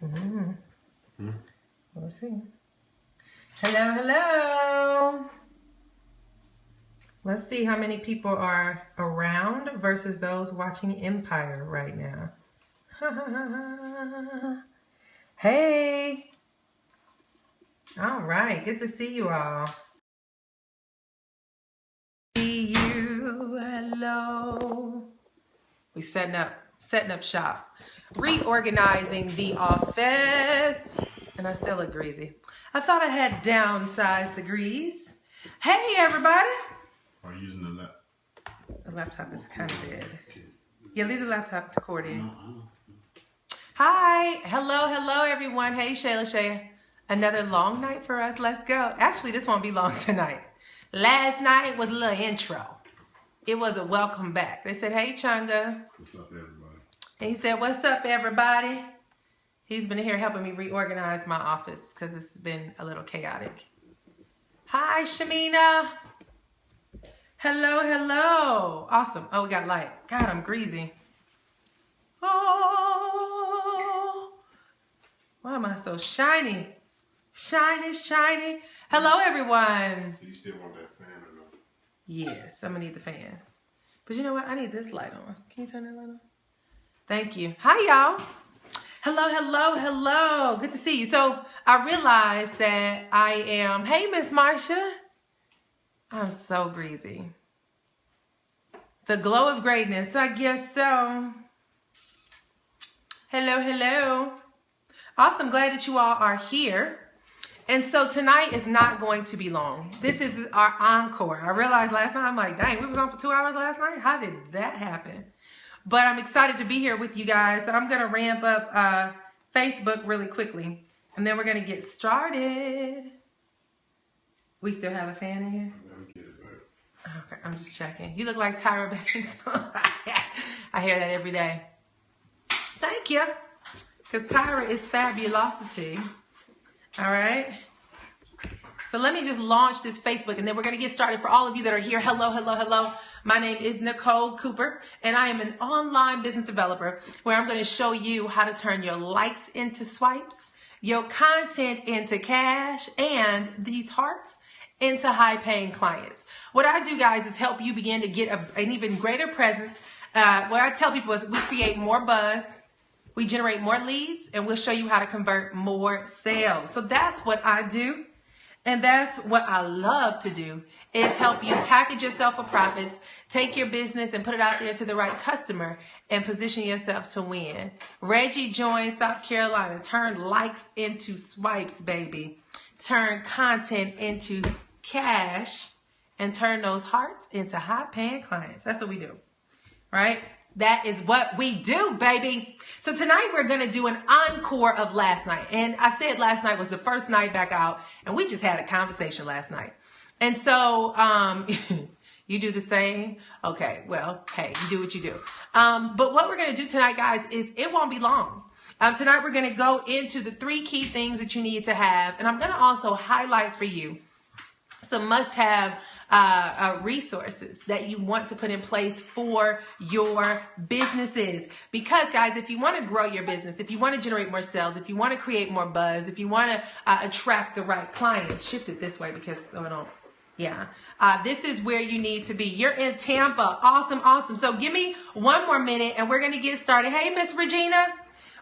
Mm. We'll see. Hello, hello. Let's see how many people are around versus those watching Empire right now. Hey. All right. Good to see you all. See you. Hello. We setting up shop. Reorganizing the office. And I still look greasy. I thought I had downsized the grease. Hey, everybody. Are you using the laptop? The laptop is kind of dead. Yeah, leave the laptop to cord in. Hi. Hello, everyone. Hey, Shayla Shea. Another long night for us. Let's go. Actually, this won't be long tonight. Last night was a little intro. It was a welcome back. They said, hey, Chunga. What's up, everybody? And he said, what's up, everybody? He's been here helping me reorganize my office because it's been a little chaotic. Hi, Shamina. Hello. Awesome. Oh, we got light. God, I'm greasy. Oh, why am I so shiny? Shiny. Hello, everyone. Do you still want that fan or no? Yes, I'm gonna need the fan. But you know what? I need this light on. Can you turn that light on? Thank you. Hi, y'all. Hello. Good to see you. So I realized that I am, hey, Miss Marcia. I'm so greasy. The glow of greatness, I guess so. Hello. Awesome, glad that you all are here. And so tonight is not going to be long. This is our encore. I realized last night, I'm like, dang, we was on for 2 hours last night? How did that happen? But I'm excited to be here with you guys. So I'm gonna ramp up Facebook really quickly. And then we're gonna get started. We still have a fan in here? Okay, I'm just checking. You look like Tyra Banks. I hear that every day. Thank you. Because Tyra is fabulosity. All right. So let me just launch this Facebook and then we're going to get started. For all of you that are here, hello. My name is Nicole Cooper and I am an online business developer where I'm going to show you how to turn your likes into swipes, your content into cash, and these hearts into high-paying clients. What I do, guys, is help you begin to get an even greater presence. What I tell people is we create more buzz, we generate more leads, and we'll show you how to convert more sales. So that's what I do. And that's what I love to do, is help you package yourself for profits, take your business and put it out there to the right customer and position yourself to win. Reggie joined South Carolina. Turn likes into swipes, baby. Turn content into cash and turn those hearts into high-paying clients. That's what we do, right? That is what we do, baby. So tonight we're going to do an encore of last night. And I said last night was the first night back out, and we just had a conversation last night. And so you do the same? Okay, well, hey, you do what you do. But what we're going to do tonight, guys, is it won't be long. Tonight we're going to go into the 3 key things that you need to have. And I'm going to also highlight for you some must-have resources that you want to put in place for your businesses. Because, guys, if you want to grow your business, if you want to generate more sales, if you want to create more buzz, if you want to attract the right clients, shift it this way because so I don't. Yeah, this is where you need to be. You're in Tampa. Awesome. So give me 1 more minute and we're going to get started. Hey, Miss Regina.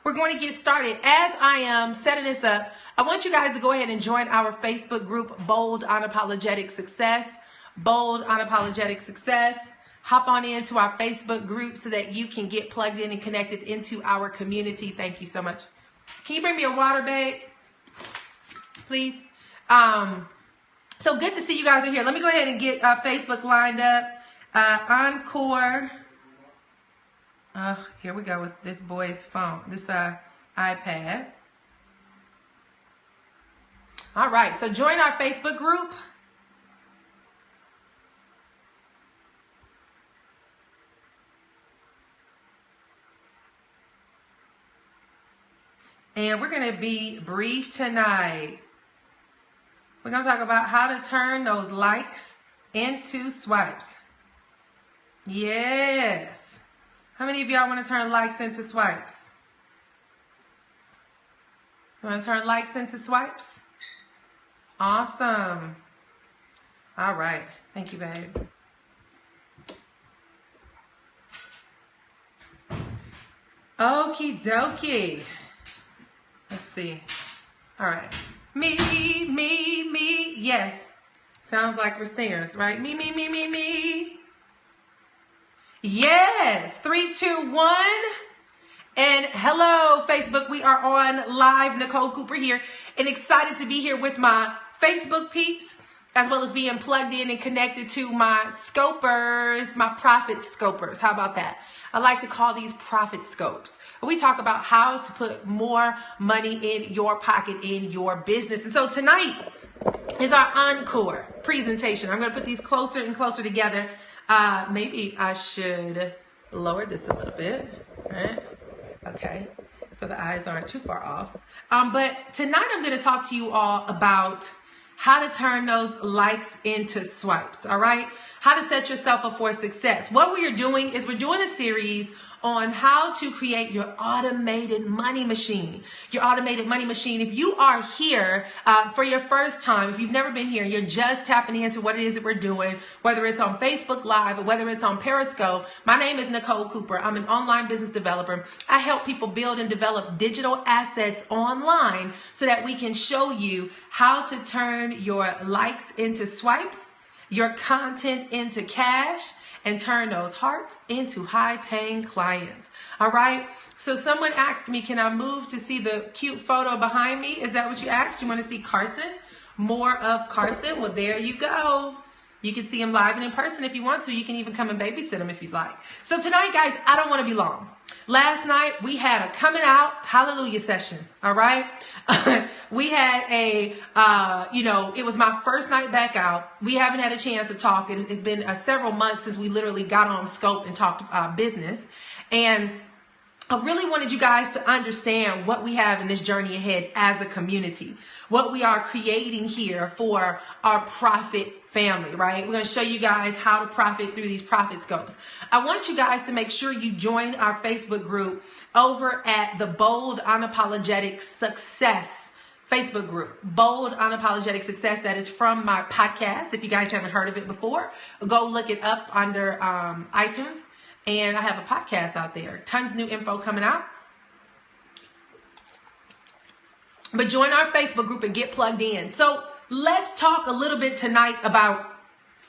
We're going to get started. As I am setting this up, I want you guys to go ahead and join our Facebook group, Bold Unapologetic Success. Bold Unapologetic Success. Hop on into our Facebook group so that you can get plugged in and connected into our community. Thank you so much. Can you bring me a water, babe? Please. So good to see you guys are here. Let me go ahead and get Facebook lined up. Encore. Here we go with this boy's phone, this iPad. All right, so join our Facebook group. And we're going to be brief tonight. We're going to talk about how to turn those likes into swipes. Yes. How many of y'all want to turn likes into swipes? You want to turn likes into swipes? Awesome. All right. Thank you, babe. Okie dokie. Let's see. All right. Me. Yes. Sounds like we're singers, right? Me. Yes. 3, 2, 1. And hello, Facebook. We are on live. Nicole Cooper here, and excited to be here with my Facebook peeps, as well as being plugged in and connected to my scopers, my profit scopers. How about that? I like to call these profit scopes. We talk about how to put more money in your pocket in your business. And so tonight is our encore presentation. I'm going to put these closer and closer together. Maybe I should lower this a little bit, right? Okay, so the eyes aren't too far off. But tonight I'm going to talk to you all about how to turn those likes into swipes, all right? How to set yourself up for success. What we are doing is we're doing a series on how to create your automated money machine. Your automated money machine. If you are here for your first time, if you've never been here, you're just tapping into what it is that we're doing, whether it's on Facebook Live or whether it's on Periscope. My name is Nicole Cooper. I'm an online business developer. I help people build and develop digital assets online so that we can show you how to turn your likes into swipes, your content into cash, and turn those hearts into high-paying clients. All right? So someone asked me, can I move to see the cute photo behind me? Is that what you asked? You want to see Carson? More of Carson? Well, there you go. You can see him live and in person if you want to. You can even come and babysit him if you'd like. So tonight, guys, I don't want to be long. Last night, we had a coming out hallelujah session, all right? We had it was my first night back out. We haven't had a chance to talk. It's been several months since we literally got on scope and talked business. And I really wanted you guys to understand what we have in this journey ahead as a community, what we are creating here for our profit family, right? We're going to show you guys how to profit through these profit scopes. I want you guys to make sure you join our Facebook group over at the Bold Unapologetic Success Facebook group. Bold Unapologetic Success. That is from my podcast. If you guys haven't heard of it before, go look it up under iTunes. And I have a podcast out there. Tons of new info coming out. But join our Facebook group and get plugged in. So let's talk a little bit tonight about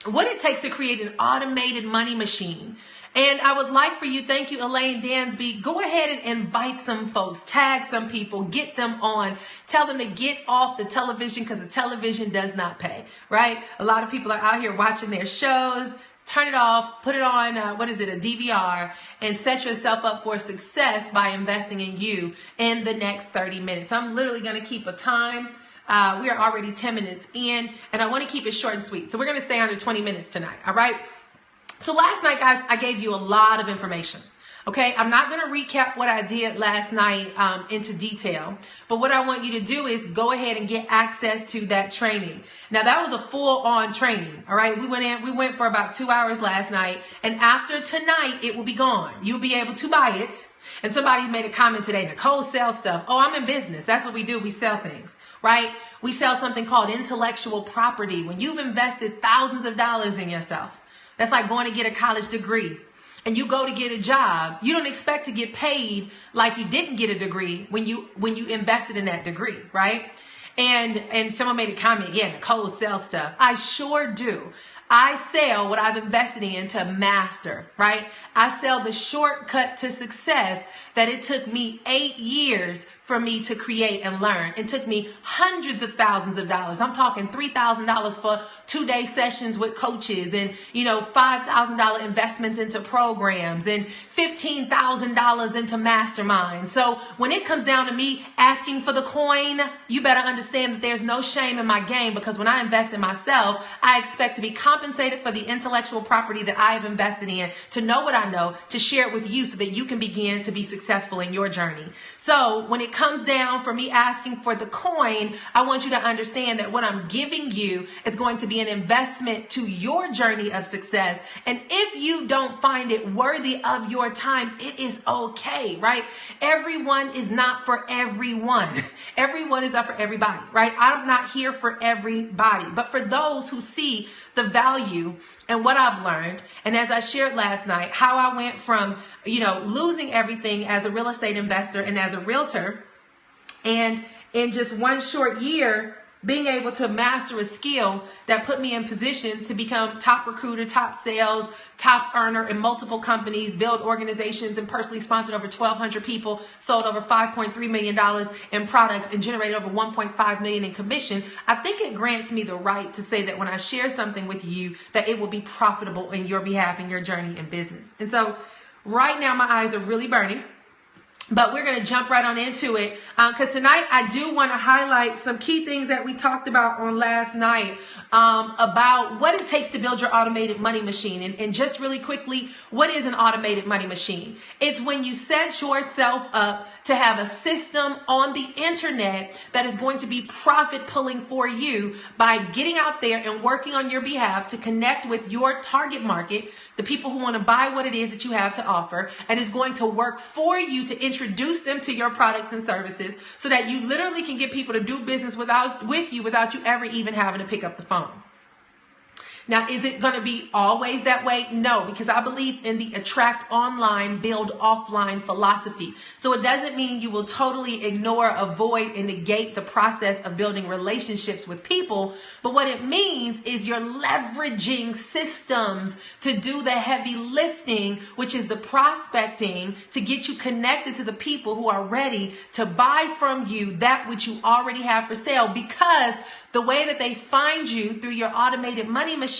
what it takes to create an automated money machine. And I would like for you, thank you, Elaine Dansby, go ahead and invite some folks, tag some people, get them on, tell them to get off the television because the television does not pay, right? A lot of people are out here watching their shows. Turn it off, put it on, a DVR, and set yourself up for success by investing in you in the next 30 minutes. So I'm literally going to keep a time. We are already 10 minutes in, and I want to keep it short and sweet. So we're going to stay under 20 minutes tonight, all right? So last night, guys, I gave you a lot of information. Okay, I'm not going to recap what I did last night into detail, but what I want you to do is go ahead and get access to that training. Now, that was a full-on training, all right? We went for about 2 hours last night, and after tonight, it will be gone. You'll be able to buy it. And somebody made a comment today, Nicole sells stuff. Oh, I'm in business. That's what we do. We sell things, right? We sell something called intellectual property. When you've invested thousands of dollars in yourself, that's like going to get a college degree. And you go to get a job, you don't expect to get paid like you didn't get a degree when you invested in that degree, right? And someone made a comment, yeah, Nicole sells stuff. I sure do. I sell what I've invested in to master, right? I sell the shortcut to success that it took me 8 years for me to create and learn. It took me hundreds of thousands of dollars. I'm talking $3,000 for 2-day sessions with coaches and, $5,000 investments into programs and $15,000 into masterminds. So when it comes down to me asking for the coin, you better understand that there's no shame in my game, because when I invest in myself, I expect to be compensated for the intellectual property that I have invested in, to know what I know, to share it with you so that you can begin to be successful in your journey. So when it comes down for me asking for the coin, I want you to understand that what I'm giving you is going to be an investment to your journey of success. And if you don't find it worthy of your time, it is okay, right? Everyone is not for everyone. Everyone is not for everybody, right? I'm not here for everybody, but for those who see the value and what I've learned. And as I shared last night, how I went from, losing everything as a real estate investor and as a realtor, and in just one short year, being able to master a skill that put me in position to become top recruiter, top sales, top earner in multiple companies, build organizations, and personally sponsored over 1,200 people, sold over $5.3 million in products, and generated over $1.5 million in commission. I think it grants me the right to say that when I share something with you, that it will be profitable in your behalf in your journey in business. And so right now my eyes are really burning. But we're going to jump right on into it because tonight I do want to highlight some key things that we talked about on last night about what it takes to build your automated money machine. And just really quickly, what is an automated money machine? It's when you set yourself up to have a system on the internet that is going to be profit pulling for you by getting out there and working on your behalf to connect with your target market, the people who want to buy what it is that you have to offer, and is going to work for you to introduce them to your products and services so that you literally can get people to do business with you without you ever even having to pick up the phone. Now, is it going to be always that way? No, because I believe in the attract online, build offline philosophy. So it doesn't mean you will totally ignore, avoid, and negate the process of building relationships with people. But what it means is you're leveraging systems to do the heavy lifting, which is the prospecting, to get you connected to the people who are ready to buy from you that which you already have for sale, because the way that they find you through your automated money machine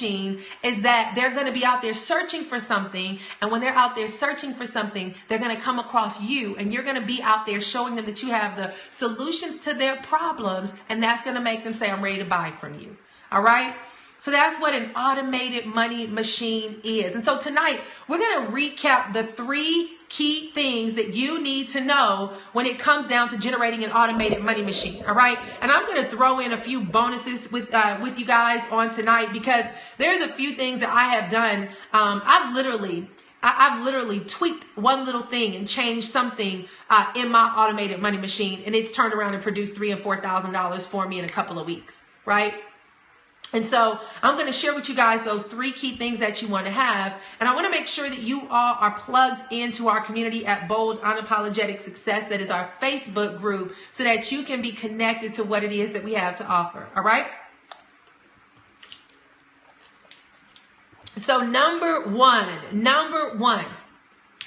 is that they're going to be out there searching for something. And when they're out there searching for something, they're going to come across you, and you're going to be out there showing them that you have the solutions to their problems. And that's going to make them say, I'm ready to buy from you. All right. So that's what an automated money machine is. And so tonight we're going to recap the 3 key things that you need to know when it comes down to generating an automated money machine. All right. And I'm going to throw in a few bonuses with you guys on tonight, because there's a few things that I have done. I've literally tweaked one little thing and changed something in my automated money machine, and it's turned around and produced $3,000 and $4,000 for me in a couple of weeks. Right. And so I'm going to share with you guys those 3 key things that you want to have. And I want to make sure that you all are plugged into our community at Bold Unapologetic Success. That is our Facebook group, so that you can be connected to what it is that we have to offer. All right. So number one,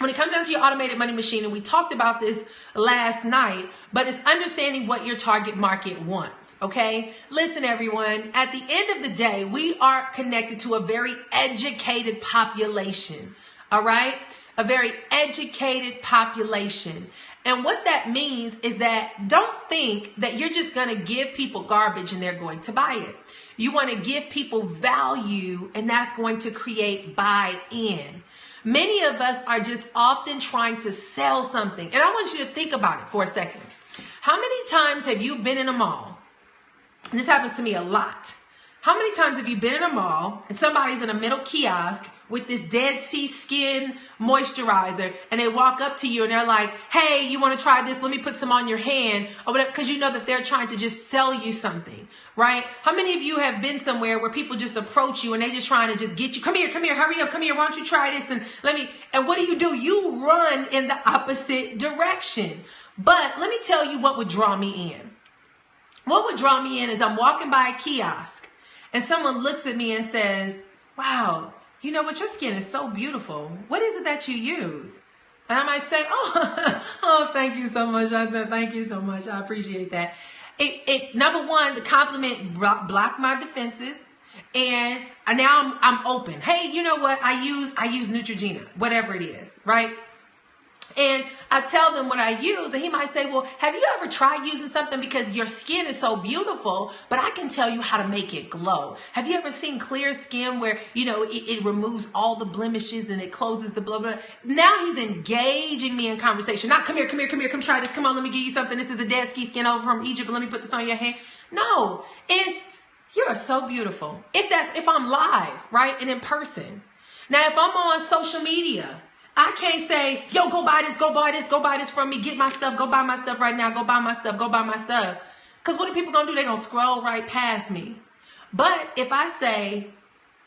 when it comes down to your automated money machine, and we talked about this last night, but it's understanding what your target market wants, okay? Listen, everyone, at the end of the day, we are connected to a very educated population, all right? A very educated population. And what that means is that don't think that you're just going to give people garbage and they're going to buy it. You want to give people value, and that's going to create buy-in. Many of us are just often trying to sell something. And I want you to think about it for a second. How many times have you been in a mall? And this happens to me a lot. How many times have you been in a mall and somebody's in a middle kiosk with this Dead Sea Skin moisturizer, and they walk up to you and they're like, hey, you want to try this? Let me put some on your hand, or whatever, because you know that they're trying to just sell you something, right? How many of you have been somewhere where people just approach you and they just trying to just get you, come here, hurry up, come here, why don't you try this? And what do? You run in the opposite direction. But let me tell you what would draw me in. What would draw me in is I'm walking by a kiosk and someone looks at me and says, wow, you know what, your skin is so beautiful. What is it that you use? And I might say, oh, thank you so much. Thank you so much. I appreciate that. Number one, the compliment blocked my defenses. And now I'm open. Hey, you know what? I use Neutrogena, whatever it is, right? And I tell them what I use, and he might say, well, have you ever tried using something because your skin is so beautiful, but I can tell you how to make it glow. Have you ever seen clear skin where, it removes all the blemishes and it closes the blah, blah. Now he's engaging me in conversation. Not come here, come try this. Come on, let me give you something. This is the dead ski skin over from Egypt. Let me put this on your hand. No, you're so beautiful. If I'm live, right, and in person. Now, if I'm on social media, I can't say, yo, go buy this from me, get my stuff, go buy my stuff right now, go buy my stuff. Because what are people going to do? They're going to scroll right past me. But if I say,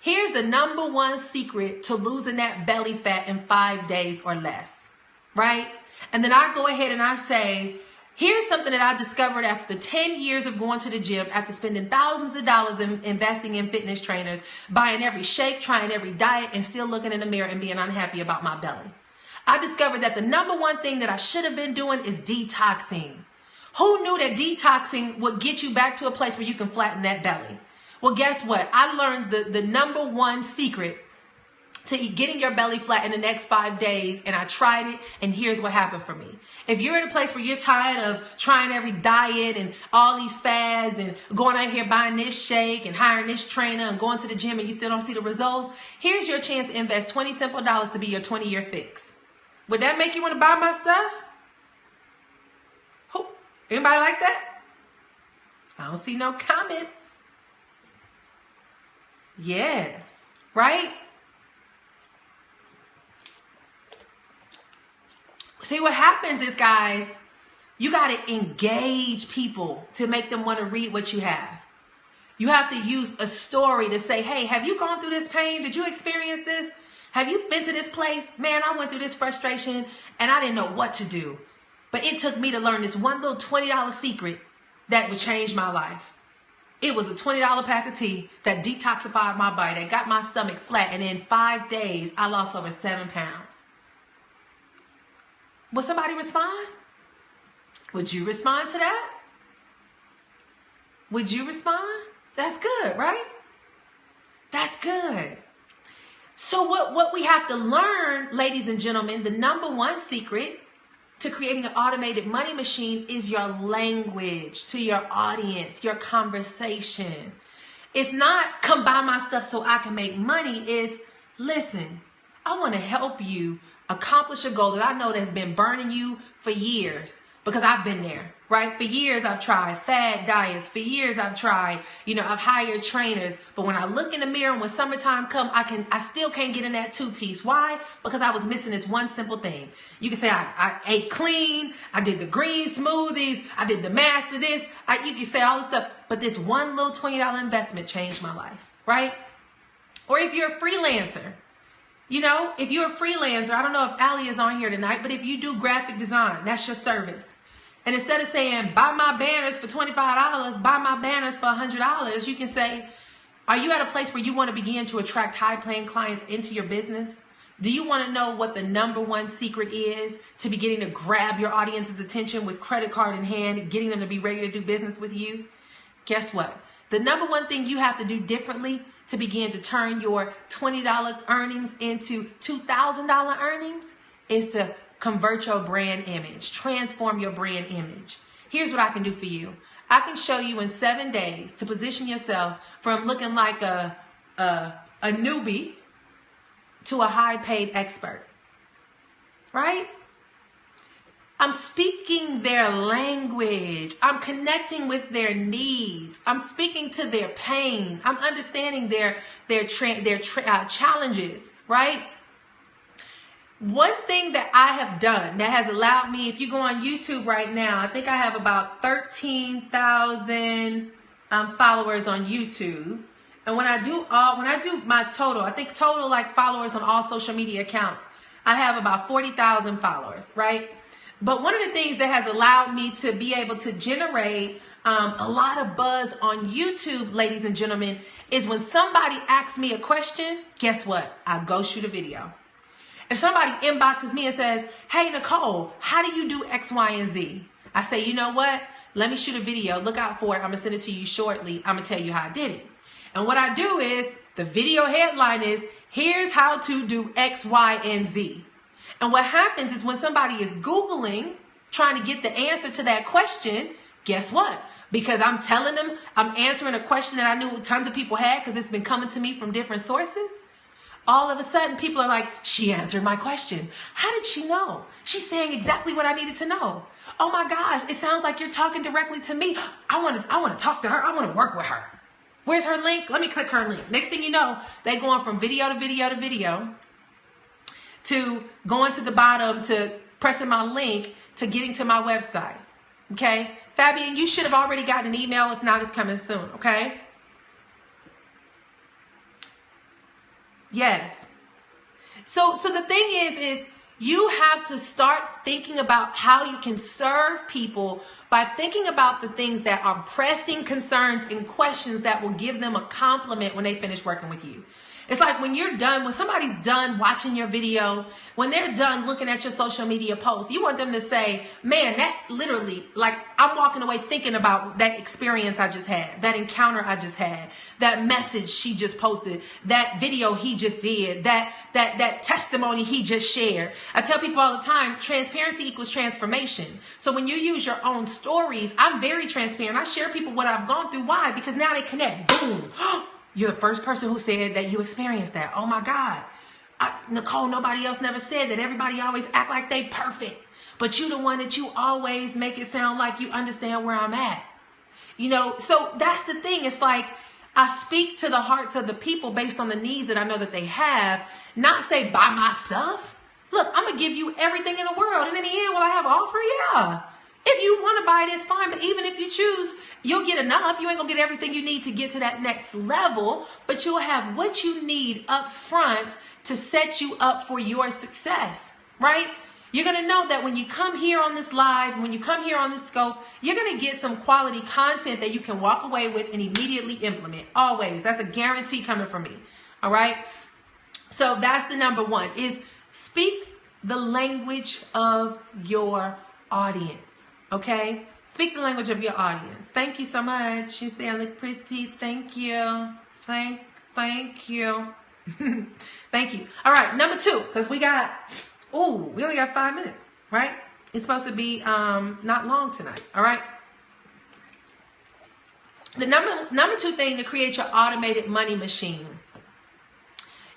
here's the number one secret to losing that belly fat in 5 days or less, right? And then I go ahead and I say, here's something that I discovered after 10 years of going to the gym, after spending thousands of dollars in investing in fitness trainers, buying every shake, trying every diet, and still looking in the mirror and being unhappy about my belly. I discovered that the number one thing that I should have been doing is detoxing. Who knew that detoxing would get you back to a place where you can flatten that belly? Well, guess what? I learned the number one secret to getting your belly flat in the next 5 days, and I tried it, and here's what happened for me. If you're in a place where you're tired of trying every diet and all these fads and going out here buying this shake and hiring this trainer and going to the gym and you still don't see the results, here's your chance to invest 20 simple dollars to be your 20-year fix. Would that make you want to buy my stuff? Anybody like that? I don't see no comments. Yes, right? See, what happens is, guys, you got to engage people to make them want to read what you have. You have to use a story to say, hey, have you gone through this pain? Did you experience this? Have you been to this place? Man, I went through this frustration and I didn't know what to do. But it took me to learn this one little $20 secret that would change my life. It was a $20 pack of tea that detoxified my body, that got my stomach flat. And in 5 days, I lost over 7 pounds. Will somebody respond? Would you respond to that? Would you respond? That's good, right? That's good. So what we have to learn, ladies and gentlemen, the number one secret to creating an automated money machine is your language to your audience, your conversation. It's not come buy my stuff so I can make money. It's listen, I want to help you accomplish a goal that I know that's been burning you for years, because I've been there, right? For years, I've tried fad diets. For years, I've tried, I've hired trainers. But when I look in the mirror and when summertime comes, I still can't get in that 2-piece. Why? Because I was missing this one simple thing. You can say I ate clean. I did the green smoothies. I did the master this. You can say all this stuff. But this one little $20 investment changed my life, right? Or if you're a freelancer, if you're a freelancer, I don't know if Allie is on here tonight, but if you do graphic design, that's your service. And instead of saying, buy my banners for $25, buy my banners for $100, you can say, are you at a place where you want to begin to attract high-paying clients into your business? Do you want to know what the number one secret is to beginning to grab your audience's attention with credit card in hand, getting them to be ready to do business with you? Guess what? The number one thing you have to do differently to begin to turn your $20 earnings into $2,000 earnings is to convert your brand image, transform your brand image. Here's what I can do for you. I can show you in 7 days to position yourself from looking like a newbie to a high-paid expert, right? I'm speaking their language. I'm connecting with their needs. I'm speaking to their pain. I'm understanding their challenges, right? One thing that I have done that has allowed me, if you go on YouTube right now, I think I have about 13,000 followers on YouTube. And when I do my total, I think total like followers on all social media accounts, I have about 40,000 followers, right? But one of the things that has allowed me to be able to generate a lot of buzz on YouTube, ladies and gentlemen, is when somebody asks me a question, guess what? I go shoot a video. If somebody inboxes me and says, hey, Nicole, how do you do X, Y, and Z? I say, you know what? Let me shoot a video. Look out for it. I'm going to send it to you shortly. I'm going to tell you how I did it. And what I do is, the video headline is, here's how to do X, Y, and Z. And what happens is when somebody is Googling, trying to get the answer to that question, guess what? Because I'm telling them, I'm answering a question that I knew tons of people had because it's been coming to me from different sources. All of a sudden, people are like, she answered my question. How did she know? She's saying exactly what I needed to know. Oh my gosh, it sounds like you're talking directly to me. I want to talk to her. I want to work with her. Where's her link? Let me click her link. Next thing you know, they going from video to video to video to going to the bottom to pressing my link to getting to my website. Okay? Fabian, you should have already gotten an email. If not, it's coming soon. Okay? Yes. So the thing is you have to start thinking about how you can serve people by thinking about the things that are pressing concerns and questions that will give them a compliment when they finish working with you. It's like when you're done, when somebody's done watching your video, when they're done looking at your social media posts, you want them to say, man, that literally, like I'm walking away thinking about that experience I just had, that encounter I just had, that message she just posted, that video he just did, that testimony he just shared. I tell people all the time, transparency equals transformation. So when you use your own stories, I'm very transparent. I share people what I've gone through. Why? Because now they connect. Boom. You're the first person who said that you experienced that. Oh my God. Nicole, nobody else never said that. Everybody always act like they perfect. But you the one that you always make it sound like you understand where I'm at. You know, so that's the thing. It's like I speak to the hearts of the people based on the needs that I know that they have. Not say buy my stuff. Look, I'm going to give you everything in the world. And in the end, will I have an offer? Yeah. If you want to buy it, it's fine. But even if you choose, you'll get enough. You ain't going to get everything you need to get to that next level. But you'll have what you need up front to set you up for your success, right? You're going to know that when you come here on this live, when you come here on this scope, you're going to get some quality content that you can walk away with and immediately implement. Always. That's a guarantee coming from me. All right? So that's the number one, is speak the language of your audience. Okay? Speak the language of your audience. Thank you so much. You say I look pretty. Thank you. Thank you. Thank you. All right, number two, because we only got 5 minutes, right? It's supposed to be not long tonight, all right? The number two thing to create your automated money machine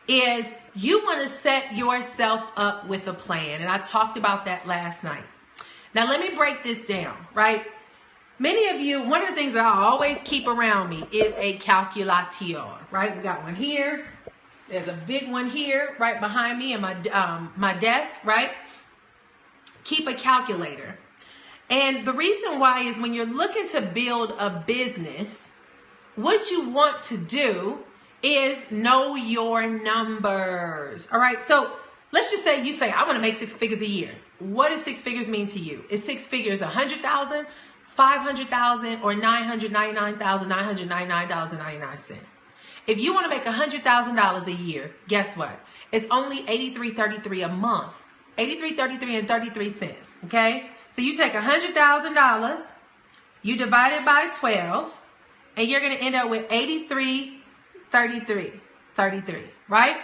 is you want to set yourself up with a plan. And I talked about that last night. Now, let me break this down, right? Many of you, one of the things that I always keep around me is a calculator, right? We got one here. There's a big one here right behind me in my desk, right? Keep a calculator. And the reason why is when you're looking to build a business, what you want to do is know your numbers, all right? So let's just say you say, I want to make 6 figures a year. What does 6 figures mean to you? Is 6 figures 100,000, 500,000, or $999,999.99? If you want to make $100,000 a year, guess what? It's only $83.33 a month. $83.33 and 33 cents. Okay? So you take $100,000, you divide it by 12, and you're going to end up with $83.33, right?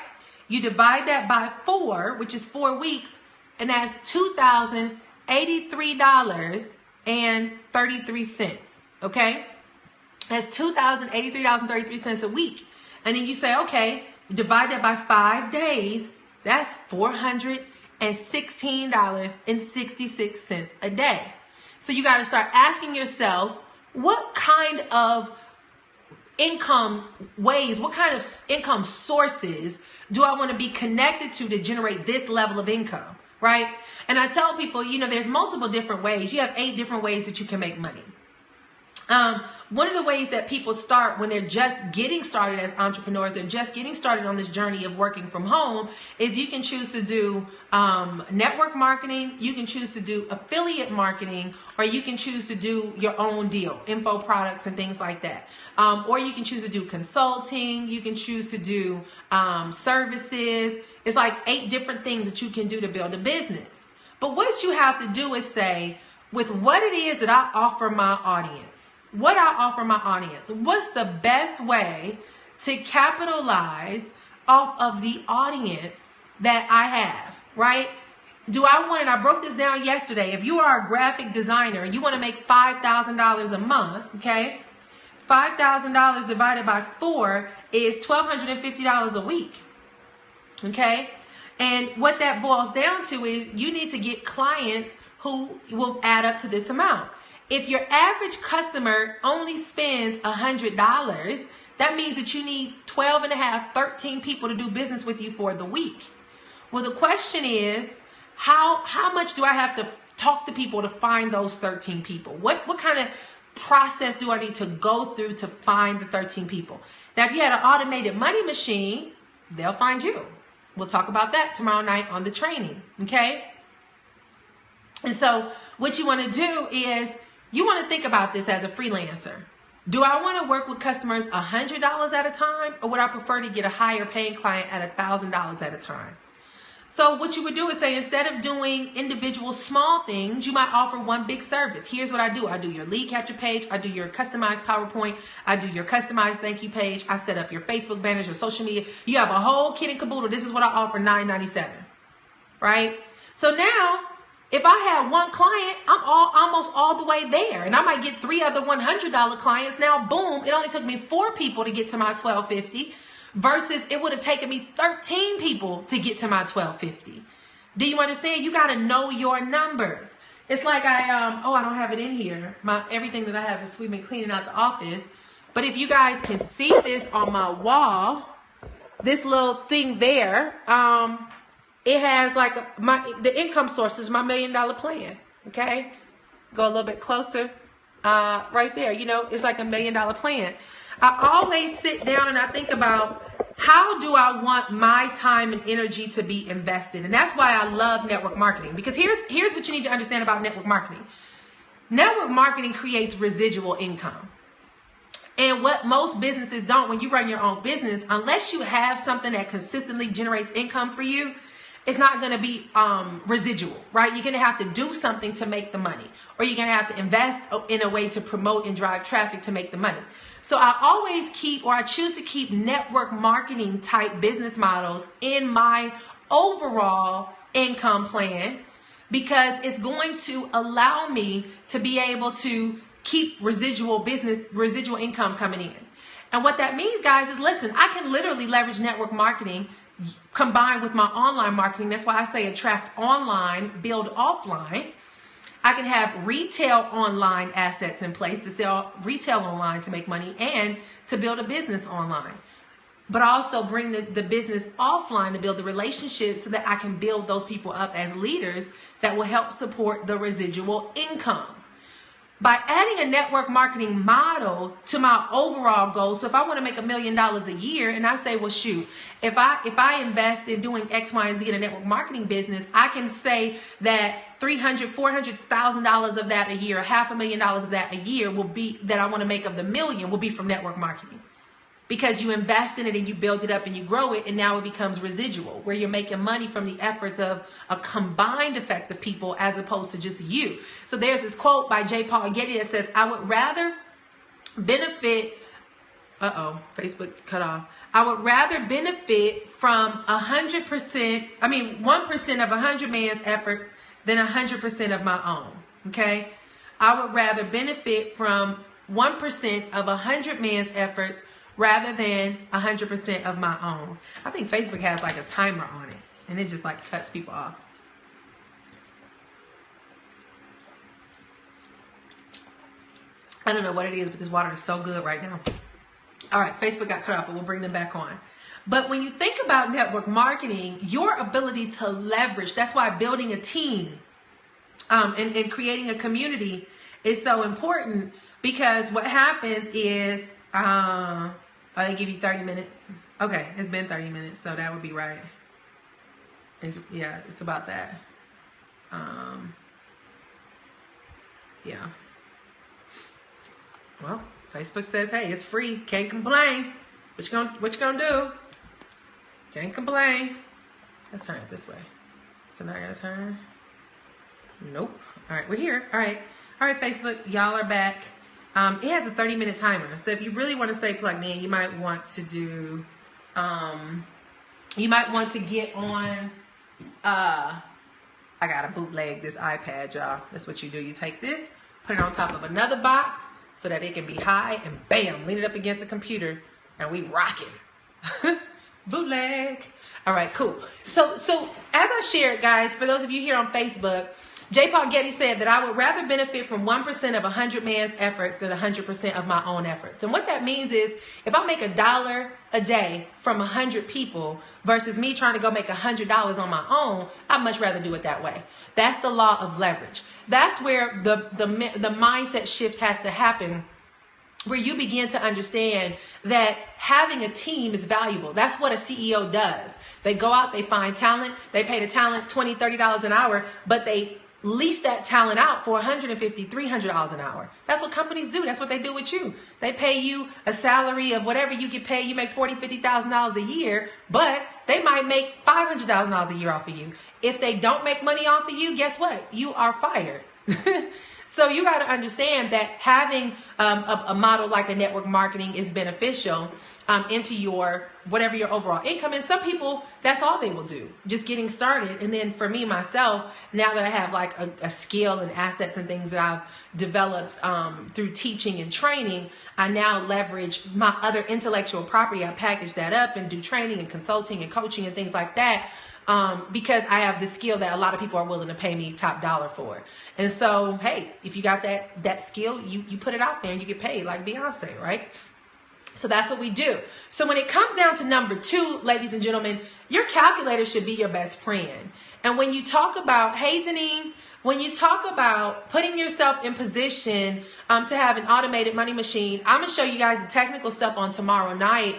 You divide that by 4, which is 4 weeks, and that's $2,083.33. Okay? That's $2,083.33 a week. And then you say, okay, divide that by 5 days. That's $416.66 a day. So you got to start asking yourself, what kind of income ways, what kind of income sources do I want to be connected to generate this level of income, right? And I tell people, there's multiple different ways. You have 8 different ways that you can make money. One of the ways that people start when they're just getting started as entrepreneurs, they're just getting started on this journey of working from home, is you can choose to do network marketing, you can choose to do affiliate marketing, or you can choose to do your own deal, info products and things like that. Or you can choose to do consulting, you can choose to do services. It's like 8 different things that you can do to build a business. But what you have to do is say, with what it is that I offer my audience, what's the best way to capitalize off of the audience that I have, right? do I want, and I broke this down yesterday, if you are a graphic designer, you want to make $5,000 a month, okay? $5,000 divided by 4 is $1,250 a week, okay? And what that boils down to is you need to get clients who will add up to this amount. If your average customer only spends $100, that means that you need 12 and a half, 13 people to do business with you for the week. Well, the question is, how much do I have to talk to people to find those 13 people? What kind of process do I need to go through to find the 13 people? Now, if you had an automated money machine, they'll find you. We'll talk about that tomorrow night on the training, okay? And so what you want to do is you want to think about this as a freelancer. Do I want to work with customers $100 at a time, or would I prefer to get a higher paying client at $1,000 at a time? So what you would do is say, instead of doing individual small things, you might offer one big service. Here's what I do. I do your lead capture page. I do your customized PowerPoint. I do your customized thank you page. I set up your Facebook banners, your social media. You have a whole kit and caboodle. This is what I offer, $9.97, right? So now, if I had one client, I'm almost all the way there. And I might get 3 other $100 clients. Now, boom, it only took me 4 people to get to my $1,250. Versus it would have taken me 13 people to get to my $1,250. Do you understand? You got to know your numbers. It's like I don't have it in here. Everything that I have is, we've been cleaning out the office. But if you guys can see this on my wall, this little thing there, it has like the income source is my $1 million plan. Okay, go a little bit closer. Right there, you know, it's like $1 million plan. I always sit down and I think about, how do I want my time and energy to be invested? And that's why I love network marketing, because here's what you need to understand about network marketing. Network marketing creates residual income. And what most businesses don't, when you run your own business, unless you have something that consistently generates income for you, it's not going to be residual, right? You're going to have to do something to make the money, or you're going to have to invest in a way to promote and drive traffic to make the money. So I choose to keep network marketing type business models in my overall income plan, because it's going to allow me to be able to keep residual income coming in. And what that means, guys, is, listen, I can literally leverage network marketing combined with my online marketing. That's why I say attract online, build offline. I can have retail online assets in place to sell retail online to make money and to build a business online. But also bring the business offline to build the relationships so that I can build those people up as leaders that will help support the residual income. By adding a network marketing model to my overall goal, so if I want to make $1 million a year, and I say, well, shoot, if I invest in doing X, Y, and Z in a network marketing business, I can say that $300,000, $400,000 of that a year, $500,000 of that a year will be, that I want to make of the $1 million, will be from network marketing. Because you invest in it and you build it up and you grow it, and now it becomes residual, where you're making money from the efforts of a combined effect of people as opposed to just you. So there's this quote by J. Paul Getty that says, I would rather benefit, Facebook cut off. I would rather benefit from 1% of 100 man's efforts than 100% of my own, okay? I would rather benefit from 1% of 100 man's efforts rather than 100% of my own. I think Facebook has like a timer on it, and it just like cuts people off. I don't know what it is, but this water is so good right now. All right, Facebook got cut off, but we'll bring them back on. But when you think about network marketing, your ability to leverage, that's why building a team and creating a community is so important, because what happens is, they give you 30 minutes. Okay, it's been 30 minutes, so that would be right. It's about that. Yeah. Well, Facebook says, hey, it's free. Can't complain. What you gonna do? Can't complain. Let's turn it this way. So now I gotta turn. Nope. All right, we're here. All right, Facebook, y'all are back. It has a 30-minute timer. So if you really want to stay plugged in, you might want to do, you might want to get on, I got to bootleg this iPad, y'all. That's what you do. You take this, put it on top of another box so that it can be high, and bam, lean it up against the computer, and we rocking. Bootleg. All right, cool. So as I shared, guys, for those of you here on Facebook, J. Paul Getty said that I would rather benefit from 1% of 100 man's efforts than 100% of my own efforts. And what that means is if I make $1 a day from 100 people versus me trying to go make $100 on my own, I'd much rather do it that way. That's the law of leverage. That's where the mindset shift has to happen, where you begin to understand that having a team is valuable. That's what a CEO does. They go out, they find talent, they pay the talent $20, $30 an hour, but they lease that talent out for $150, $300 an hour. That's what companies do. That's what they do with you. They pay you a salary of whatever you get paid. You make $40,000, $50,000 a year, but they might make $500,000 a year off of you. If they don't make money off of you, guess what? You are fired. So you got to understand that having a model like a network marketing is beneficial into your whatever your overall income. And some people, that's all they will do, just getting started. And then for me, myself, now that I have like a skill and assets and things that I've developed through teaching and training, I now leverage my other intellectual property. I package that up and do training and consulting and coaching and things like that. Because I have the skill that a lot of people are willing to pay me top dollar for. And so, hey, if you got that skill, you put it out there and you get paid like Beyonce, right? So that's what we do. So when it comes down to number 2, ladies and gentlemen, your calculator should be your best friend. And when you talk about, hey, Deneen, when you talk about putting yourself in position to have an automated money machine, I'm going to show you guys the technical stuff on tomorrow night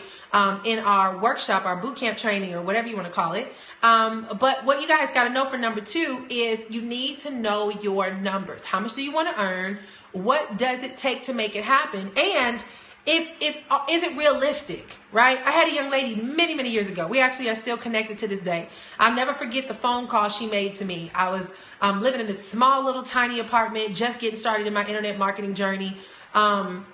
in our workshop, our boot camp training, or whatever you want to call it. But what you guys got to know for number 2 is you need to know your numbers. How much do you want to earn? What does it take to make it happen? And is it realistic, right? I had a young lady many, many years ago. We actually are still connected to this day. I'll never forget the phone call she made to me. I was living in this small little tiny apartment, just getting started in my internet marketing journey. And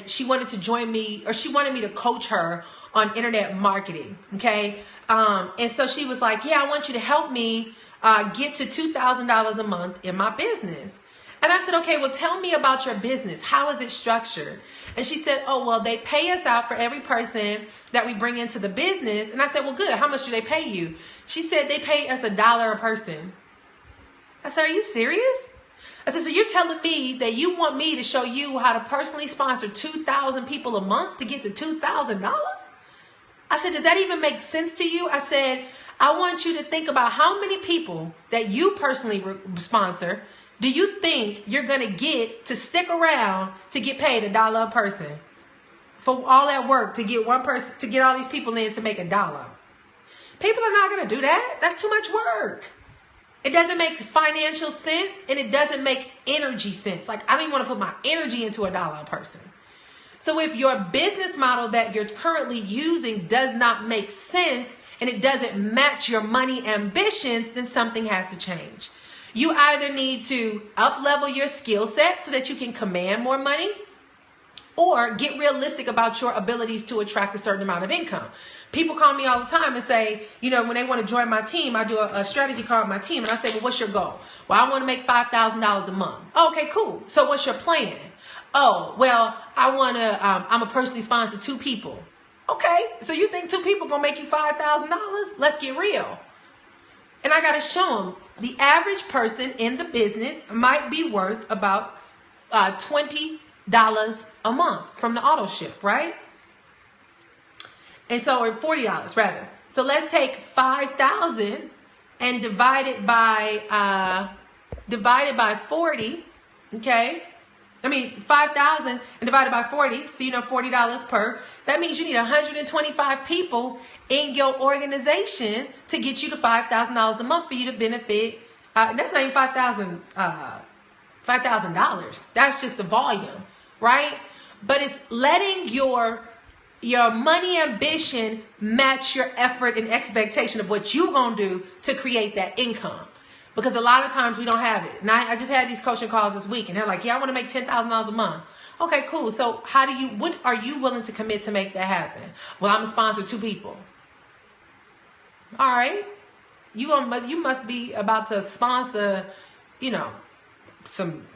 she wanted to join me, or she wanted me to coach her on internet marketing. Okay. And so she was like, yeah, I want you to help me get to $2,000 a month in my business. And I said, okay, well, tell me about your business. How is it structured? And she said, oh, well, they pay us out for every person that we bring into the business. And I said, well, good. How much do they pay you? She said, they pay us $1 a person. I said, are you serious? I said, so you're telling me that you want me to show you how to personally sponsor 2,000 people a month to get to $2,000? I said, does that even make sense to you? I said, I want you to think about how many people that you personally sponsor do you think you're going to get to stick around to get paid $1 a person for all that work to get one person, to get all these people in to make $1? People are not going to do that. That's too much work. It doesn't make financial sense, and it doesn't make energy sense. Like, I don't even want to put my energy into $1 a person. So if your business model that you're currently using does not make sense and it doesn't match your money ambitions, then something has to change. You either need to up-level your skill set so that you can command more money, or get realistic about your abilities to attract a certain amount of income. People call me all the time and say, you know, when they want to join my team, I do a strategy call with my team, and I say, well, what's your goal? Well, I want to make $5,000 a month. Oh, okay, cool. So what's your plan? Oh, well, I'm a personally sponsor 2 people. Okay, so you think 2 people gonna make you $5,000? Let's get real. And I gotta show them the average person in the business might be worth about $20 a month from the auto ship, right? And so, or $40 rather. So let's take 5,000 and divide it by 40. Okay. I mean, 5,000 and divided by 40. So, you know, $40 per. That means you need 125 people in your organization to get you to $5,000 a month for you to benefit. That's not even $5,000. That's just the volume, right? But it's letting your money ambition match your effort and expectation of what you're going to do to create that income. Because a lot of times we don't have it. And I just had these coaching calls this week, and they're like, yeah, I want to make $10,000 a month. Okay, cool. So what are you willing to commit to make that happen? Well, I'm going to sponsor 2 people. All right. you must be about to sponsor, you know, some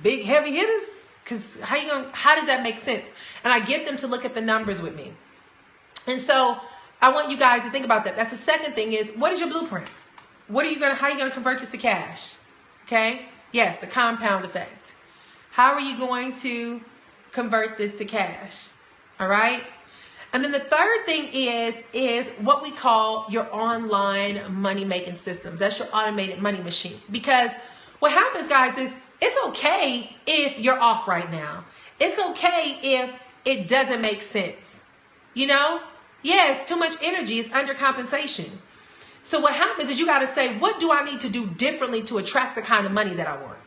big heavy hitters. Because how does that make sense? And I get them to look at the numbers with me. And so I want you guys to think about that. That's the second thing is, what is your blueprint? How are you going to convert this to cash? Okay? Yes, the compound effect. How are you going to convert this to cash? All right? And then the third thing is what we call your online money-making systems. That's your automated money machine. Because what happens, guys, is it's okay if you're off right now. It's okay if it doesn't make sense. You know? Yes, too much energy is undercompensation. So what happens is you got to say, what do I need to do differently to attract the kind of money that I want?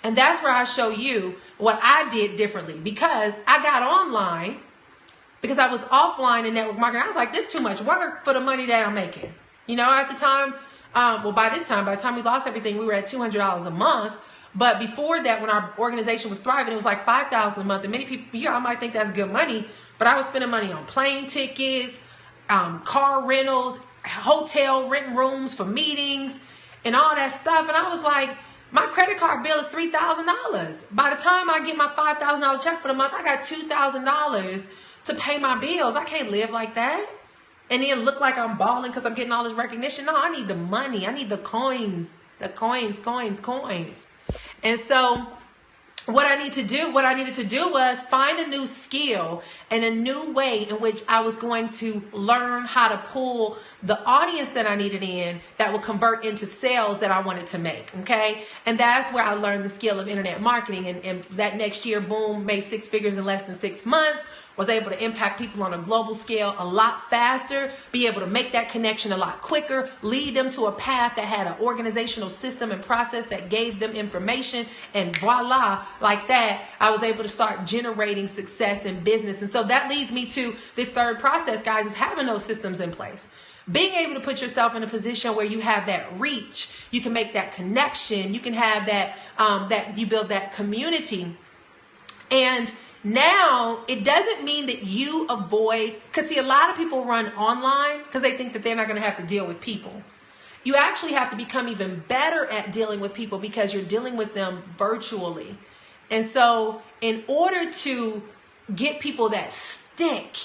And that's where I show you what I did differently, because I got online because I was offline in network marketing. I was like, this is too much work for the money that I'm making. You know, at the time, by the time we lost everything, we were at $200 a month. But before that, when our organization was thriving, it was like $5,000 a month. And many people, I might think that's good money, but I was spending money on plane tickets, car rentals, hotel renting rooms for meetings, and all that stuff. And I was like, my credit card bill is $3,000. By the time I get my $5,000 check for the month, I got $2,000 to pay my bills. I can't live like that and then look like I'm balling because I'm getting all this recognition. No, I need the money. I need the coins. Coins. And so what I needed to do was find a new skill and a new way in which I was going to learn how to pull the audience that I needed in that would convert into sales that I wanted to make. Okay. And that's where I learned the skill of internet marketing. And that next year, boom, made 6 figures in less than 6 months. Was able to impact people on a global scale a lot faster, be able to make that connection a lot quicker, lead them to a path that had an organizational system and process that gave them information, and voila, like that, I was able to start generating success in business. And so that leads me to this third process, guys, is having those systems in place. Being able to put yourself in a position where you have that reach, you can make that connection, you can have that, that you build that community. And now, it doesn't mean that you avoid, because see, a lot of people run online because they think that they're not going to have to deal with people. You actually have to become even better at dealing with people because you're dealing with them virtually. And so in order to get people that stick,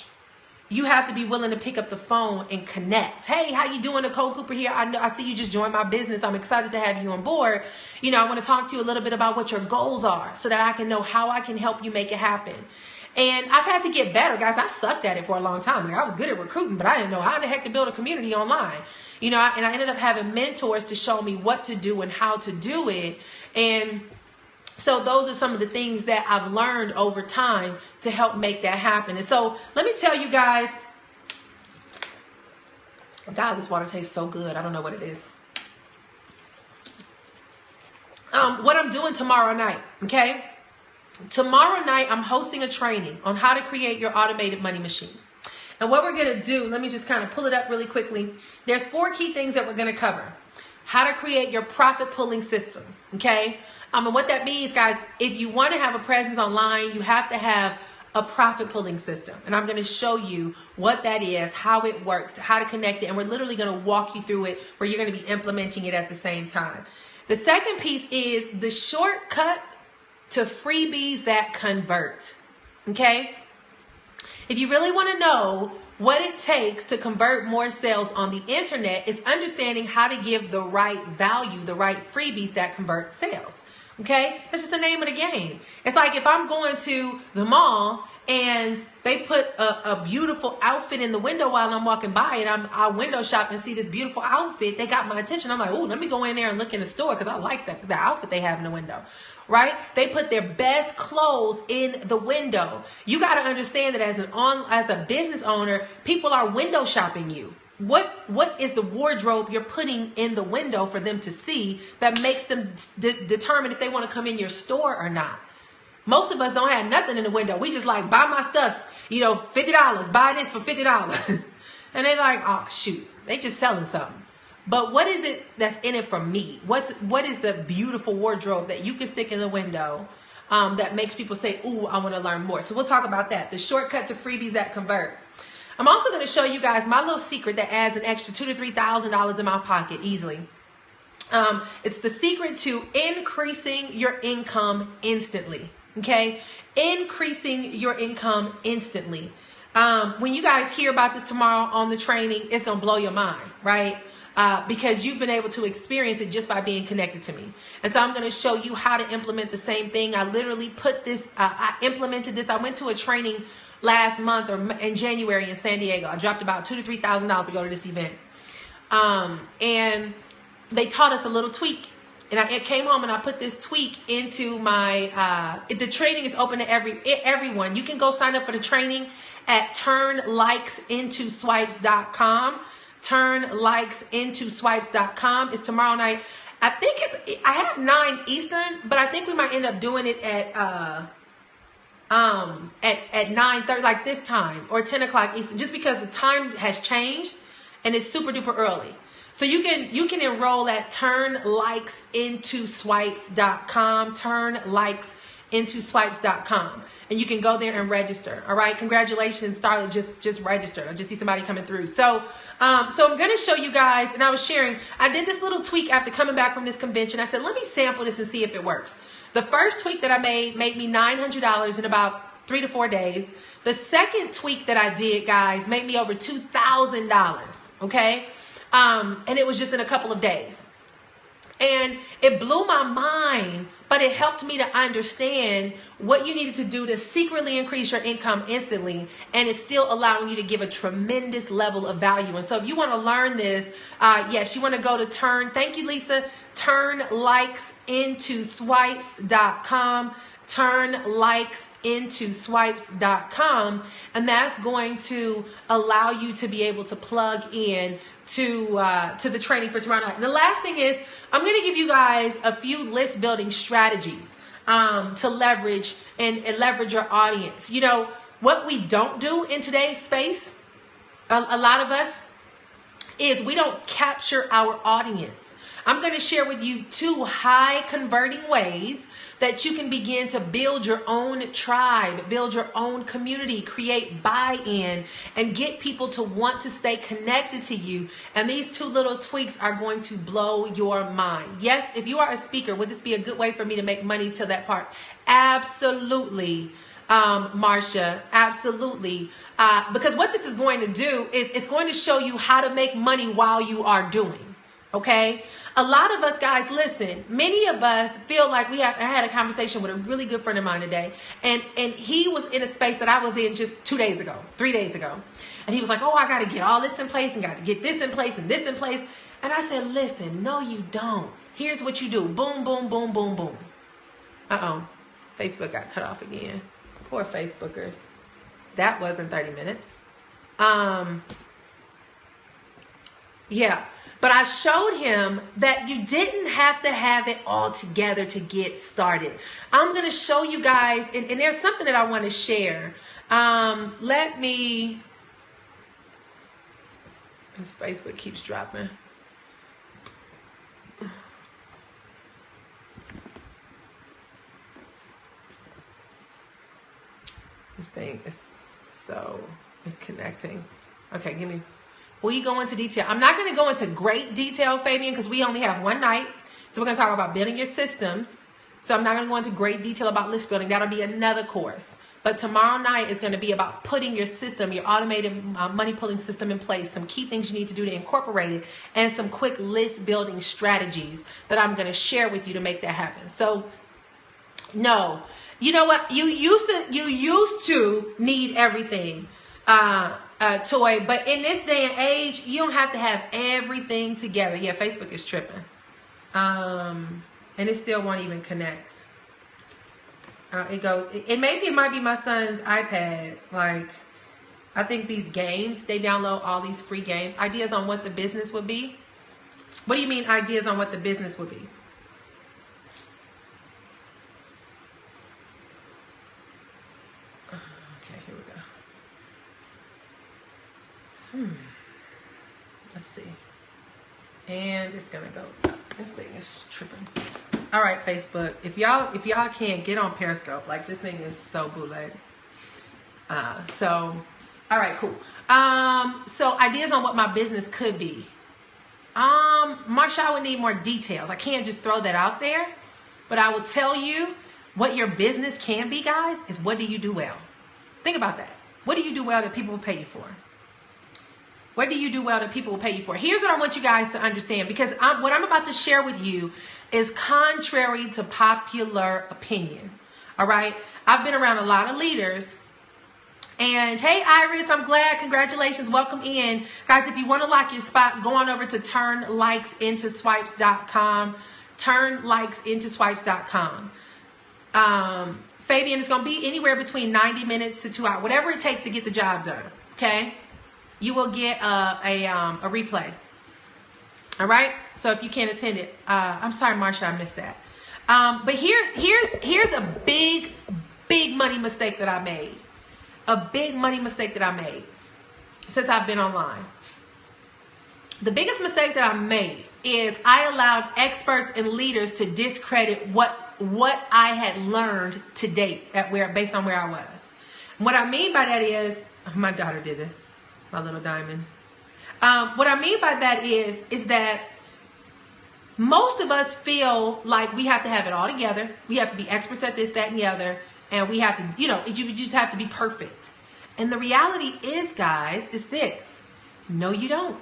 you have to be willing to pick up the phone and connect. Hey, how you doing? Nicole Cooper here. I see you just joined my business. I'm excited to have you on board. You know, I want to talk to you a little bit about what your goals are so that I can know how I can help you make it happen. And I've had to get better, guys. I sucked at it for a long time. Like, I was good at recruiting, but I didn't know how the heck to build a community online. You know, and I ended up having mentors to show me what to do and how to do it. And so those are some of the things that I've learned over time to help make that happen. And so let me tell you guys, God, this water tastes so good. I don't know what it is. What I'm doing tomorrow night, okay? Tomorrow night, I'm hosting a training on how to create your automated money machine. And what we're going to do, let me just kind of pull it up really quickly. There's 4 key things that we're going to cover. How to create your profit pulling system, okay? And what that means, guys, if you want to have a presence online, you have to have a profit pulling system. And I'm going to show you what that is, how it works, how to connect it. And we're literally going to walk you through it where you're going to be implementing it at the same time. The second piece is the shortcut to freebies that convert, okay? If you really want to know what it takes to convert more sales on the internet, is understanding how to give the right value, the right freebies that convert sales. Okay? That's just the name of the game. It's like if I'm going to the mall and they put a beautiful outfit in the window while I'm walking by, and I window shop and see this beautiful outfit, they got my attention. I'm like, oh, let me go in there and look in the store because I like the outfit they have in the window. Right? They put their best clothes in the window. You got to understand that as a business owner, people are window shopping you. What is the wardrobe you're putting in the window for them to see that makes them determine if they want to come in your store or not? Most of us don't have nothing in the window. We just like, buy my stuff, you know, $50, buy this for $50. And they're like, oh, shoot, they just selling something. But what is it that's in it for me? What is the beautiful wardrobe that you can stick in the window that makes people say, ooh, I want to learn more? So we'll talk about that. The shortcut to freebies that convert. I'm also going to show you guys my little secret that adds an extra $2,000 to $3,000 in my pocket easily. It's the secret to increasing your income instantly. Okay, increasing your income instantly. When you guys hear about this tomorrow on the training, it's going to blow your mind, right? Because you've been able to experience it just by being connected to me. And so I'm going to show you how to implement the same thing. I literally put this, I implemented this. I went to a training last month or in January in San Diego. I dropped about $2,000 to $3,000 to go to this event. And they taught us a little tweak. And I came home and I put this tweak into my, the training is open to everyone. You can go sign up for the training at turnlikesintoswipes.com. Turnlikesintoswipes.com. It's tomorrow night. I think I have 9 Eastern, but I think we might end up doing it at 9:30, like this time, or 10 o'clock Eastern, just because the time has changed and it's super duper early. So you can enroll at turnlikesintoswipes.com, turnlikesintoswipes.com, and you can go there and register. All right, congratulations, Starlet, just register. I just see somebody coming through. So I'm going to show you guys, and I was sharing, I did this little tweak after coming back from this convention. I said, let me sample this and see if it works. The first tweak that I made me $900 in about 3 to 4 days. The second tweak that I did, guys, made me over $2,000. Okay. And it was just in a couple of days. And it blew my mind, but it helped me to understand what you needed to do to secretly increase your income instantly. And it's still allowing you to give a tremendous level of value. And so if you want to learn this, yes, you want to go to thank you, Lisa, turnlikesintoswipes.com, turnlikesintoswipes.com, and that's going to allow you to be able to plug in to the training for tomorrow night. And the last thing is, I'm going to give you guys a few list building strategies to leverage and leverage your audience. You know, what we don't do in today's space, a lot of us, is we don't capture our audience. I'm going to share with you 2 high converting ways that you can begin to build your own tribe, build your own community, create buy-in, and get people to want to stay connected to you. And these 2 little tweaks are going to blow your mind. Yes, if you are a speaker, would this be a good way for me to make money till that part? Absolutely. Marcia, absolutely. Because what this is going to do is it's going to show you how to make money while you are doing. Okay? A lot of us, guys, listen, many of us feel like I had a conversation with a really good friend of mine today, and he was in a space that I was in just 2 days ago, 3 days ago. And he was like, oh, I got to get all this in place and got to get this in place and this in place. And I said, listen, no, you don't. Here's what you do. Boom, boom, boom, boom, boom. Uh-oh. Facebook got cut off again. Poor Facebookers. That wasn't 30 minutes. Yeah. But I showed him that you didn't have to have it all together to get started. I'm going to show you guys, and there's something that I want to share. This Facebook keeps dropping. This thing is it's connecting. Okay, give me. Will you go into detail? I'm not going to go into great detail, Fabian, because we only have one night. So we're going to talk about building your systems. So I'm not going to go into great detail about list building. That'll be another course. But tomorrow night is going to be about putting your system, your automated money pulling system in place, some key things you need to do to incorporate it, and some quick list building strategies that I'm going to share with you to make that happen. So, no. You know what? You used to need everything. Toy, but in this day and age, you don't have to have everything together. Yeah, Facebook is tripping. And it still won't even connect. Maybe it might be my son's iPad. Like, I think these games, they download all these free games. Ideas on what the business would be. What do you mean ideas on what the business would be? Okay, here we go. Let's see. And it's gonna go. This thing is tripping. All right, Facebook. If y'all can't get on Periscope, like this thing is so bootleg. So All right, cool. So ideas on what my business could be. Marsha, I would need more details. I can't just throw that out there, but I will tell you what your business can be, guys, is what do you do well? Think about that. What do you do well that people will pay you for? What do you do well that people will pay you for? Here's what I want you guys to understand, because what I'm about to share with you is contrary to popular opinion. All right? I've been around a lot of leaders. And hey, Iris, I'm glad. Congratulations. Welcome in. Guys, if you want to lock your spot, go on over to turnlikesintoswipes.com. Turnlikesintoswipes.com. Fabian, it's going to be anywhere between 90 minutes to 2 hours, whatever it takes to get the job done. Okay? You will get a replay. All right? So if you can't attend it, I'm sorry, Marsha, I missed that. But here's a big money mistake that I made. A big money mistake that I made since I've been online. The biggest mistake that I made is I allowed experts and leaders to discredit what I had learned to date based on where I was. What I mean by that is, my daughter did this, my little diamond. What I mean by that is that most of us feel like we have to have it all together. We have to be experts at this, that, and the other. And we have to, you just have to be perfect. And the reality is, guys, is this. No, you don't.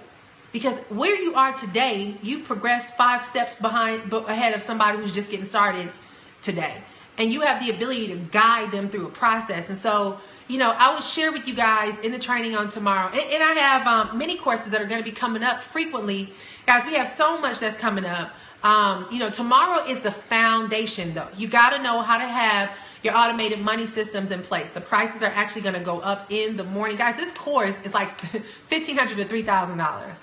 Because where you are today, you've progressed 5 steps ahead of somebody who's just getting started today. And you have the ability to guide them through a process. And so, I will share with you guys in the training on tomorrow. And I have many courses that are going to be coming up frequently. Guys, we have so much that's coming up. Tomorrow is the foundation, though. You got to know how to have your automated money systems in place. The prices are actually going to go up in the morning. Guys, this course is like $1,500 to $3,000.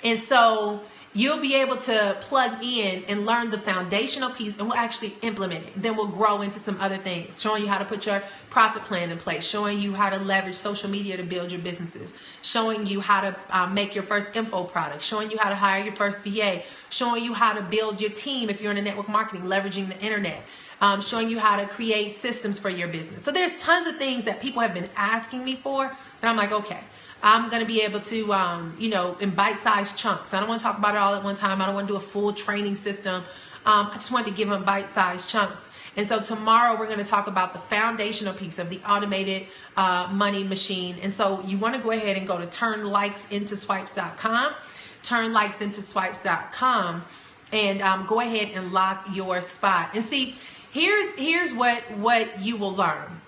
And so you'll be able to plug in and learn the foundational piece, and we'll actually implement it. Then we'll grow into some other things, showing you how to put your profit plan in place, showing you how to leverage social media to build your businesses, showing you how to make your first info product, showing you how to hire your first VA, showing you how to build your team if you're in a network marketing, leveraging the internet, showing you how to create systems for your business. So there's tons of things that people have been asking me for, and I'm like, okay, I'm going to be able to, in bite-sized chunks. I don't want to talk about it all at one time. I don't want to do a full training system. I just wanted to give them bite-sized chunks. And so tomorrow we're going to talk about the foundational piece of the automated money machine. And so you want to go ahead and go to turnlikesintoswipes.com, turnlikesintoswipes.com, and go ahead and lock your spot. And see, here's what you will learn.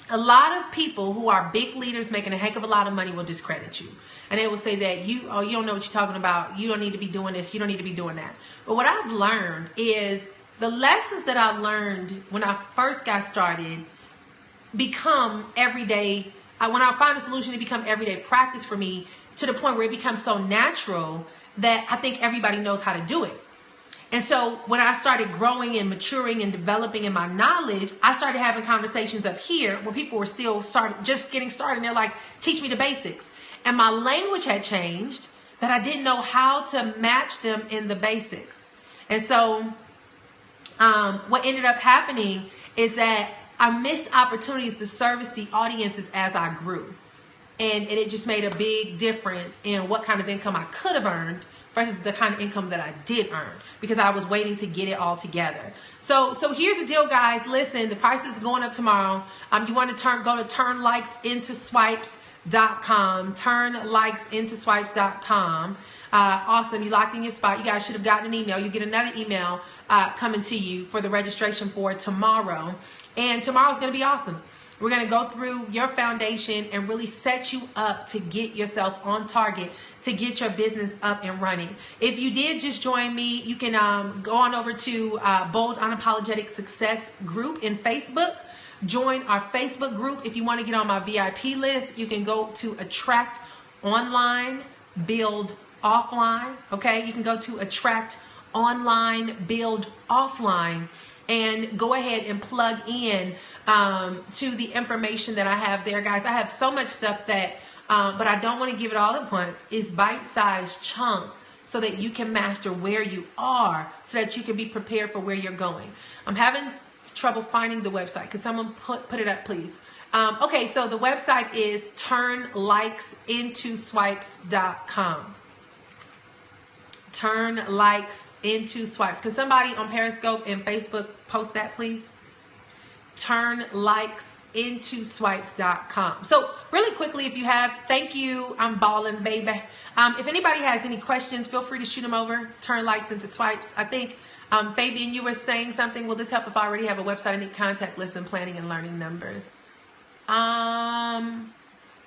A lot of people who are big leaders making a heck of a lot of money will discredit you. And they will say that you don't know what you're talking about. You don't need to be doing this. You don't need to be doing that. But what I've learned is the lessons that I learned when I first got started become everyday. When I find a solution, it become everyday practice for me, to the point where it becomes so natural that I think everybody knows how to do it. And so when I started growing and maturing and developing in my knowledge, I started having conversations up here where people were still just getting started. And they're like, teach me the basics. And my language had changed, that I didn't know how to match them in the basics. And so what ended up happening is that I missed opportunities to service the audiences as I grew. And it just made a big difference in what kind of income I could have earned versus the kind of income that I did earn, because I was waiting to get it all together. So here's the deal, guys. Listen, the price is going up tomorrow. You want to go to turnlikesintoswipes.com, turnlikesintoswipes.com. Awesome. You locked in your spot. You guys should have gotten an email. You get another email coming to you for the registration for tomorrow. And tomorrow's going to be awesome. We're going to go through your foundation and really set you up to get yourself on target, to get your business up and running. If you did just join me, you can go on over to Bold Unapologetic Success group in Facebook. Join our Facebook group. If you want to get on my VIP list, you can go to Attract Online, Build Offline. Okay, you can go to Attract Online, Build Offline, and go ahead and plug in to the information that I have there, guys. I have so much stuff that, but I don't want to give it all at once. It's bite-sized chunks so that you can master where you are, so that you can be prepared for where you're going. I'm having trouble finding the website. Could someone put it up, please? Okay, so the website is turnlikesintoswipes.com. Turn likes into swipes. Can somebody on Periscope and Facebook post that, please? Turnlikesintoswipes.com. So really quickly, if you have, thank you, I'm balling, baby. If anybody has any questions, feel free to shoot them over. Turn likes into swipes. I think, Fabian, you were saying something. Will this help if I already have a website? I need contact lists and planning and learning numbers.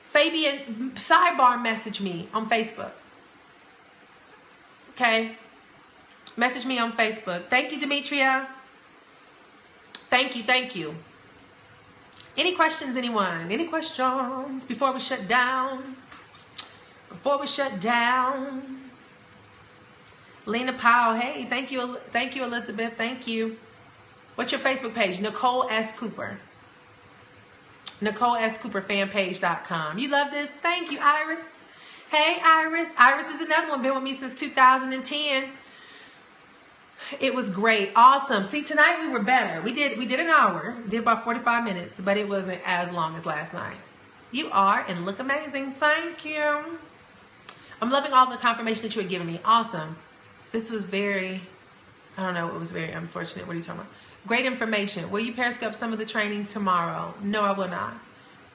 Fabian, sidebar, message me on Facebook. Okay, message me on Facebook. Thank you, Demetria. Thank you, thank you. Any questions, anyone? Any questions before we shut down? Before we shut down. Lena Powell, hey, thank you, Elizabeth, thank you. What's your Facebook page? Nicole S. Cooper. NicoleSCooperFanPage.com. You love this? Thank you, Iris. Hey, Iris. Iris is another one. Been with me since 2010. It was great. Awesome. See, tonight we were better. We did an hour. Did about 45 minutes, but it wasn't as long as last night. You are and look amazing. Thank you. I'm loving all the confirmation that you had given me. Awesome. This was very, I don't know. It was very unfortunate. What are you talking about? Great information. Will you Periscope some of the training tomorrow? No, I will not.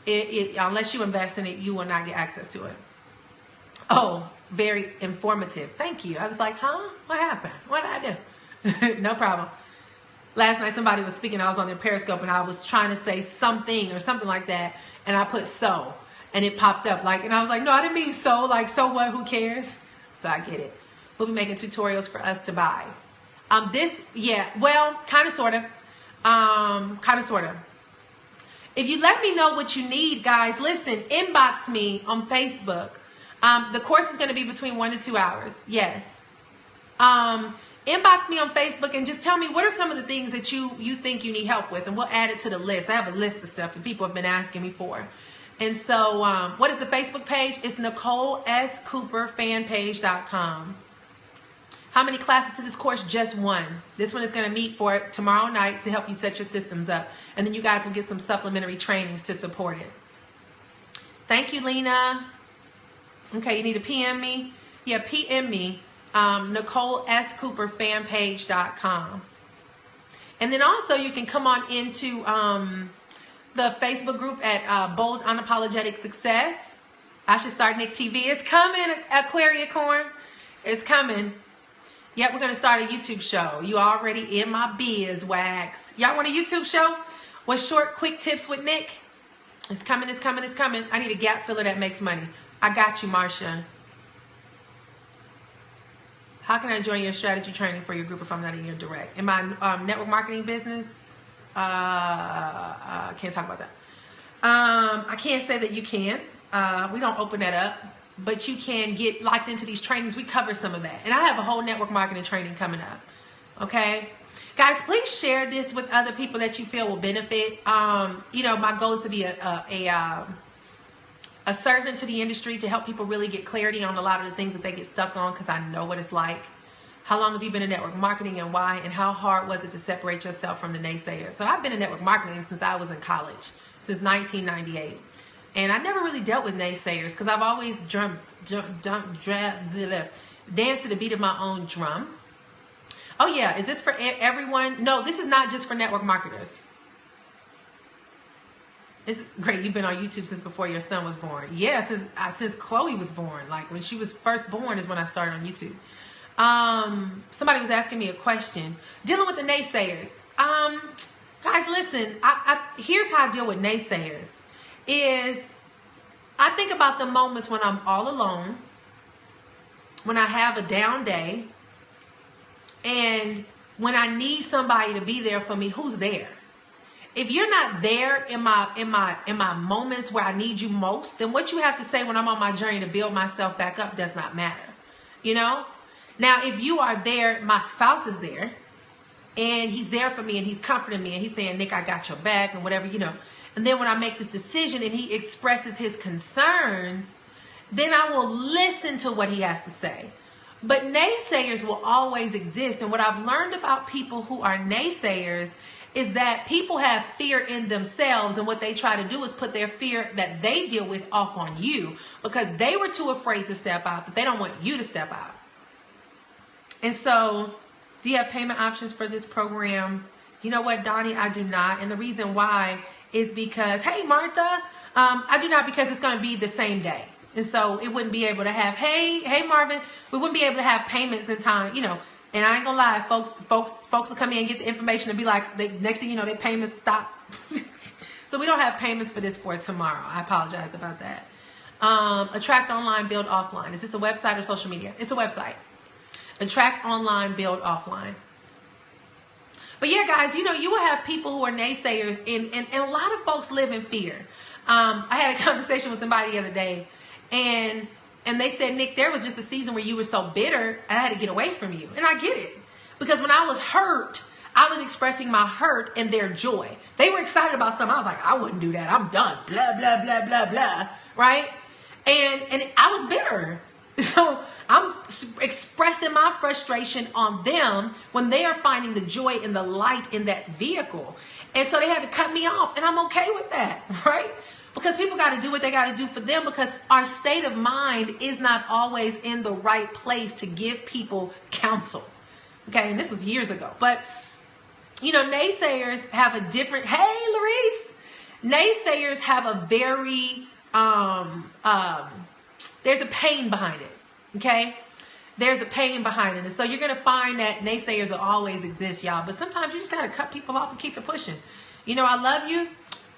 Unless you invest in it, you will not get access to it. Oh, very informative. Thank you. I was like, huh? What happened? What did I do? No problem. Last night somebody was speaking. I was on their Periscope and I was trying to say something or something like that. And I put so. And it popped up like, and I was like, no, I didn't mean so. Like, so what? Who cares? So I get it. We'll be making tutorials for us to buy. Well, kind of, sort of. If you let me know what you need, guys, listen, inbox me on Facebook. The course is going to be between 1 to 2 hours. Yes. Inbox me on Facebook and just tell me what are some of the things that you think you need help with, and we'll add it to the list. I have a list of stuff that people have been asking me for. And so what is the Facebook page? It's NicoleSCooperFanPage.com. How many classes to this course? Just one. This one is going to meet for tomorrow night to help you set your systems up. And then you guys will get some supplementary trainings to support it. Thank you, Lena. Okay, you need to PM me? Yeah, PM me. NicoleSCooperFanPage.com. And then also you can come on into the Facebook group at Bold Unapologetic Success. I should start Nick TV. It's coming, Aquariacorn. It's coming. Yep, we're going to start a YouTube show. You already in my biz, Wax. Y'all want a YouTube show? With short, quick tips with Nick? It's coming, it's coming, it's coming. I need a gap filler that makes money. I got you, Marsha. How can I join your strategy training for your group if I'm not in your direct? In my network marketing business? I can't talk about that. I can't say that you can. We don't open that up. But you can get locked into these trainings. We cover some of that. And I have a whole network marketing training coming up. Okay? Guys, please share this with other people that you feel will benefit. You know, my goal is to be a servant to the industry to help people really get clarity on a lot of the things that they get stuck on, because I know what it's like. How long have you been in network marketing and why? And how hard was it to separate yourself from the naysayers? So I've been in network marketing since I was in college, since 1998. And I never really dealt with naysayers because I've always danced to the beat of my own drum. Oh yeah, is this for everyone? No, this is not just for network marketers. This is great. You've been on YouTube since before your son was born. Yeah, since Chloe was born. Like when she was first born is when I started on YouTube. Somebody was asking me a question. Dealing with the naysayers. Guys, listen. Here's how I deal with naysayers. Is I think about the moments when I'm all alone, when I have a down day, and when I need somebody to be there for me. Who's there? If you're not there in my moments where I need you most, then what you have to say when I'm on my journey to build myself back up does not matter. You know? Now, if you are there, my spouse is there, and he's there for me, and he's comforting me, and he's saying, Nick, I got your back, and whatever, you know. And then when I make this decision and he expresses his concerns, then I will listen to what he has to say. But naysayers will always exist. And what I've learned about people who are naysayers is that people have fear in themselves, and what they try to do is put their fear that they deal with off on you because they were too afraid to step out, but they don't want you to step out. And so, do you have payment options for this program? You know what, Donnie, I do not. And the reason why is because, hey, Martha, I do not, because it's going to be the same day. And so it wouldn't be able to have, hey, Marvin, we wouldn't be able to have payments in time, you know. And I ain't gonna lie, folks will come in and get the information and be like, next thing you know, their payments stop. So we don't have payments for this for tomorrow. I apologize about that. Attract online, build offline. Is this a website or social media? It's a website. Attract online, build offline. But yeah, guys, you know, you will have people who are naysayers, and a lot of folks live in fear. I had a conversation with somebody the other day, and they said, Nick, there was just a season where you were so bitter, I had to get away from you. And I get it. Because when I was hurt, I was expressing my hurt and their joy. They were excited about something. I was like, I wouldn't do that. I'm done. Blah, blah, blah, blah, blah. Right? And I was bitter. So I'm expressing my frustration on them when they are finding the joy and the light in that vehicle. And so they had to cut me off. And I'm okay with that. Right? Because people got to do what they got to do for them, because our state of mind is not always in the right place to give people counsel. Okay, and this was years ago. But, you know, naysayers have a different, hey, Larice, naysayers have a very, there's a pain behind it, okay? There's a pain behind it. And so you're going to find that naysayers will always exist, y'all. But sometimes you just got to cut people off and keep it pushing. You know, I love you.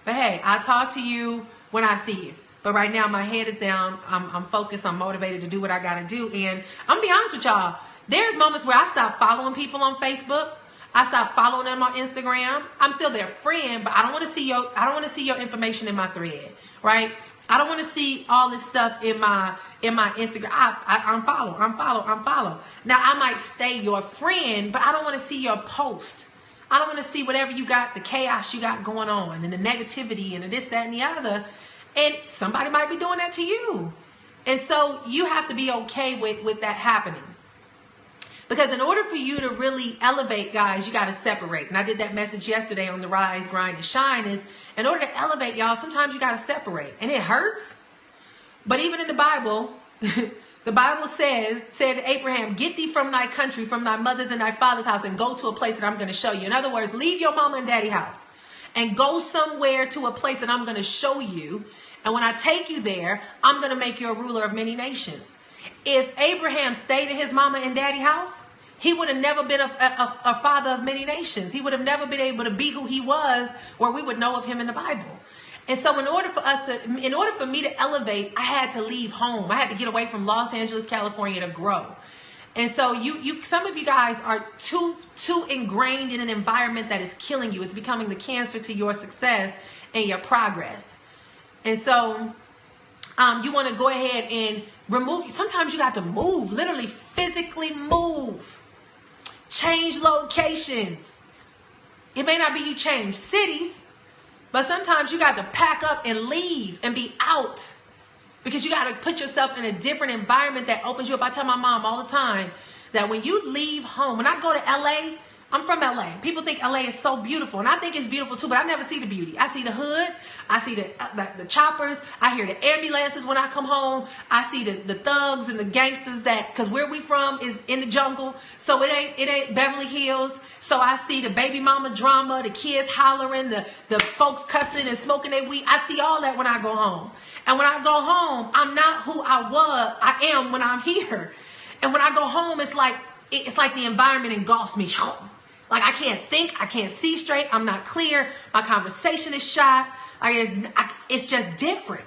But hey, I'll talk to you when I see you. But right now, my head is down. I'm focused. I'm motivated to do what I got to do. And I'm going to be honest with y'all. There's moments where I stop following people on Facebook. I stop following them on Instagram. I'm still their friend, but I don't want to see your information in my thread, right? I don't want to see all this stuff in my Instagram. I'm follow. Now, I might stay your friend, but I don't want to see your post. I don't want to see whatever you got, the chaos you got going on, and the negativity, and the this, that, and the other. And somebody might be doing that to you. And so you have to be okay with that happening. Because in order for you to really elevate, guys, you got to separate. And I did that message yesterday on the Rise, Grind, and Shine is, in order to elevate, y'all, sometimes you got to separate. And it hurts. But even in the Bible, the Bible said to Abraham, get thee from thy country, from thy mother's and thy father's house, and go to a place that I'm going to show you. In other words, leave your mama and daddy house and go somewhere to a place that I'm going to show you. And when I take you there, I'm going to make you a ruler of many nations. If Abraham stayed in his mama and daddy house, he would have never been a father of many nations. He would have never been able to be who he was, where we would know of him in the Bible. And so in order for me to elevate, I had to leave home. I had to get away from Los Angeles, California to grow. And so some of you guys are too ingrained in an environment that is killing you. It's becoming the cancer to your success and your progress. And so you want to go ahead and remove. Sometimes you got to move, literally physically move. Change locations. It may not be you change cities, but sometimes you got to pack up and leave and be out, because you got to put yourself in a different environment that opens you up. I tell my mom all the time that when you leave home, when I go to LA, I'm from LA. People think LA is so beautiful, and I think it's beautiful too, but I never see the beauty. I see the hood. I see the choppers. I hear the ambulances when I come home. I see the thugs and the gangsters because where we from is in the jungle, so it ain't Beverly Hills. So I see the baby mama drama, the kids hollering, the folks cussing and smoking their weed. I see all that when I go home. And when I go home, I'm not who I am when I'm here. And when I go home, it's like the environment engulfs me. Like I can't think, I can't see straight, I'm not clear, my conversation is shot. It's just different,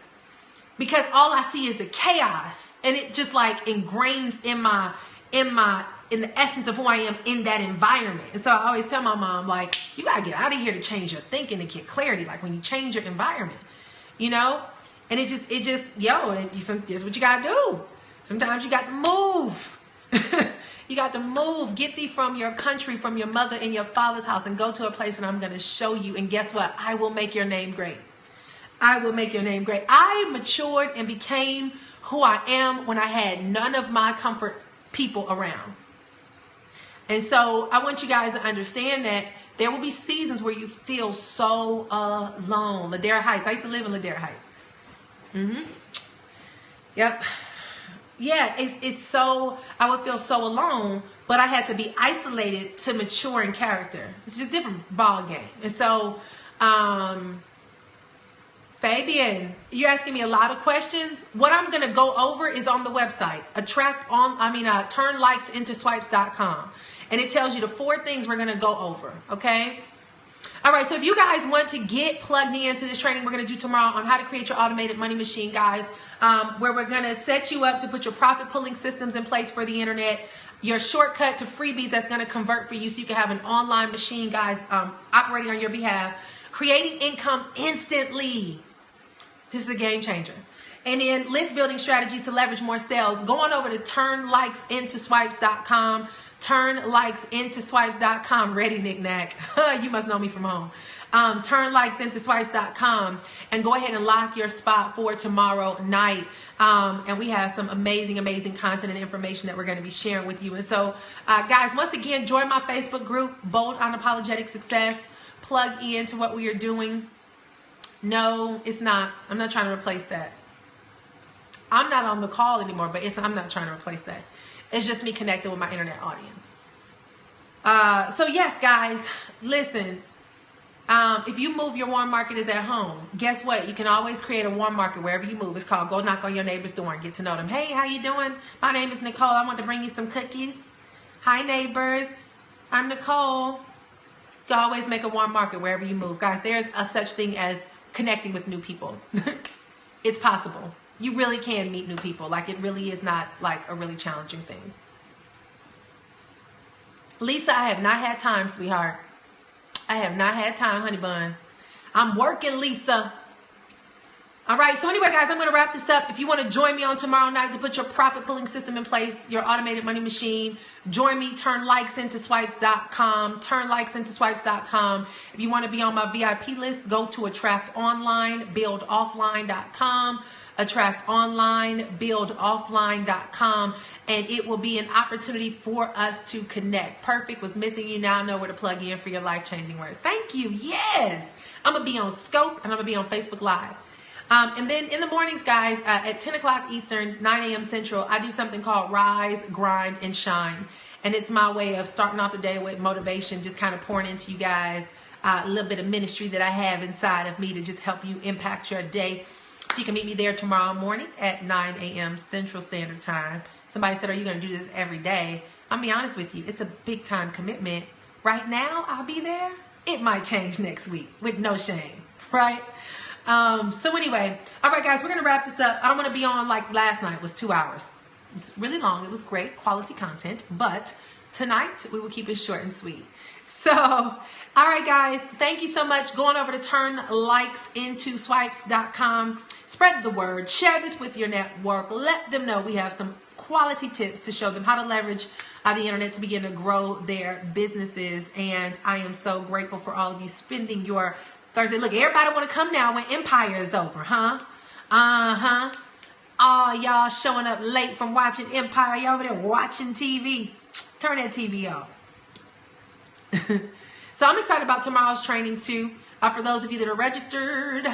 because all I see is the chaos, and it just like ingrains in the essence of who I am in that environment. And so I always tell my mom, like, you gotta get out of here to change your thinking and get clarity. Like when you change your environment, you know, and it's what you gotta do. Sometimes you got to move. You got to move. Get thee from your country, from your mother and your father's house, and go to a place, and I'm going to show you. And guess what? I will make your name great. I will make your name great. I matured and became who I am when I had none of my comfort people around. And so I want you guys to understand that there will be seasons where you feel so alone. Ladera Heights. I used to live in Ladera Heights. Yep. Yeah, it's so, I would feel so alone, but I had to be isolated to mature in character. It's just a different ball game. And so, Fabian, you're asking me a lot of questions. What I'm going to go over is on the website, turnlikesintoswipes.com. And it tells you the 4 things we're going to go over, okay? All right, so if you guys want to get plugged into this training we're going to do tomorrow on how to create your automated money machine, guys, where we're going to set you up to put your profit pulling systems in place for the internet, your shortcut to freebies that's going to convert for you so you can have an online machine, guys, operating on your behalf, creating income instantly. This is a game changer. And then list building strategies to leverage more sales. Go on over to turnlikesintoswipes.com. Turnlikesintoswipes.com. Ready, knick-knack. You must know me from home. Turnlikesintoswipes.com. And go ahead and lock your spot for tomorrow night. And we have some amazing, amazing content and information that we're going to be sharing with you. And so, guys, once again, join my Facebook group, Bold Unapologetic Success. Plug into what we are doing. No, it's not. I'm not trying to replace that. I'm not on the call anymore, but I'm not trying to replace that. It's just me connecting with my internet audience. So yes, guys, listen. If you move, your warm market is at home. Guess what? You can always create a warm market wherever you move. It's called Go Knock on Your Neighbor's Door and get to know them. Hey, how you doing? My name is Nicole. I want to bring you some cookies. Hi, neighbors. I'm Nicole. You can always make a warm market wherever you move. Guys, there's a such thing as connecting with new people. It's possible. You really can meet new people. Like, it really is not like a really challenging thing. Lisa, I have not had time, sweetheart. I have not had time, honey bun. I'm working, Lisa. All right, so anyway, guys, I'm going to wrap this up. If you want to join me on tomorrow night to put your profit pulling system in place, your automated money machine, join me, turnlikesintoswipes.com, turnlikesintoswipes.com. If you want to be on my VIP list, go to attractonline.buildoffline.com, attractonline.buildoffline.com, and it will be an opportunity for us to connect. Perfect was missing. You now know where to plug in for your life-changing words. Thank you. Yes. I'm going to be on Scope, and I'm going to be on Facebook Live. And then in the mornings, guys, at 10 o'clock Eastern, 9 a.m. Central, I do something called Rise, Grind, and Shine. And it's my way of starting off the day with motivation, just kind of pouring into you guys a little bit of ministry that I have inside of me to just help you impact your day. So you can meet me there tomorrow morning at 9 a.m. Central Standard Time. Somebody said, are you going to do this every day? I'll be honest with you. It's a big time commitment. Right now, I'll be there. It might change next week with no shame, right? So anyway, all right, guys, we're going to wrap this up. I don't want to be on like last night. It was 2 hours. It's really long. It was great quality content, but tonight we will keep it short and sweet. So, all right, guys, thank you so much. Go on over to turnlikesintoswipes.com. Spread the word. Share this with your network. Let them know we have some quality tips to show them how to leverage the internet to begin to grow their businesses. And I am so grateful for all of you spending your Thursday. Look, everybody want to come now when Empire is over, huh? Uh-huh. Oh, y'all showing up late from watching Empire. Y'all over there watching TV. Turn that TV off. So I'm excited about tomorrow's training too. For those of you that are registered,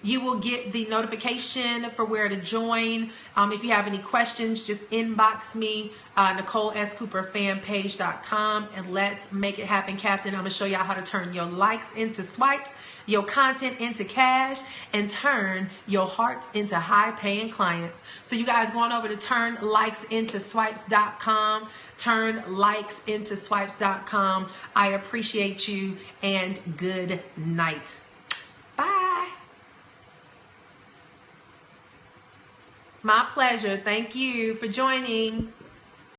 you will get the notification for where to join. If you have any questions, just inbox me, NicoleSCooperFanpage.com, and let's make it happen, Captain. I'm going to show y'all how to turn your likes into swipes, your content into cash, and turn your hearts into high-paying clients. So you guys go on over to turnlikesintoswipes.com, turnlikesintoswipes.com. I appreciate you, and good night. Bye. My pleasure. Thank you for joining.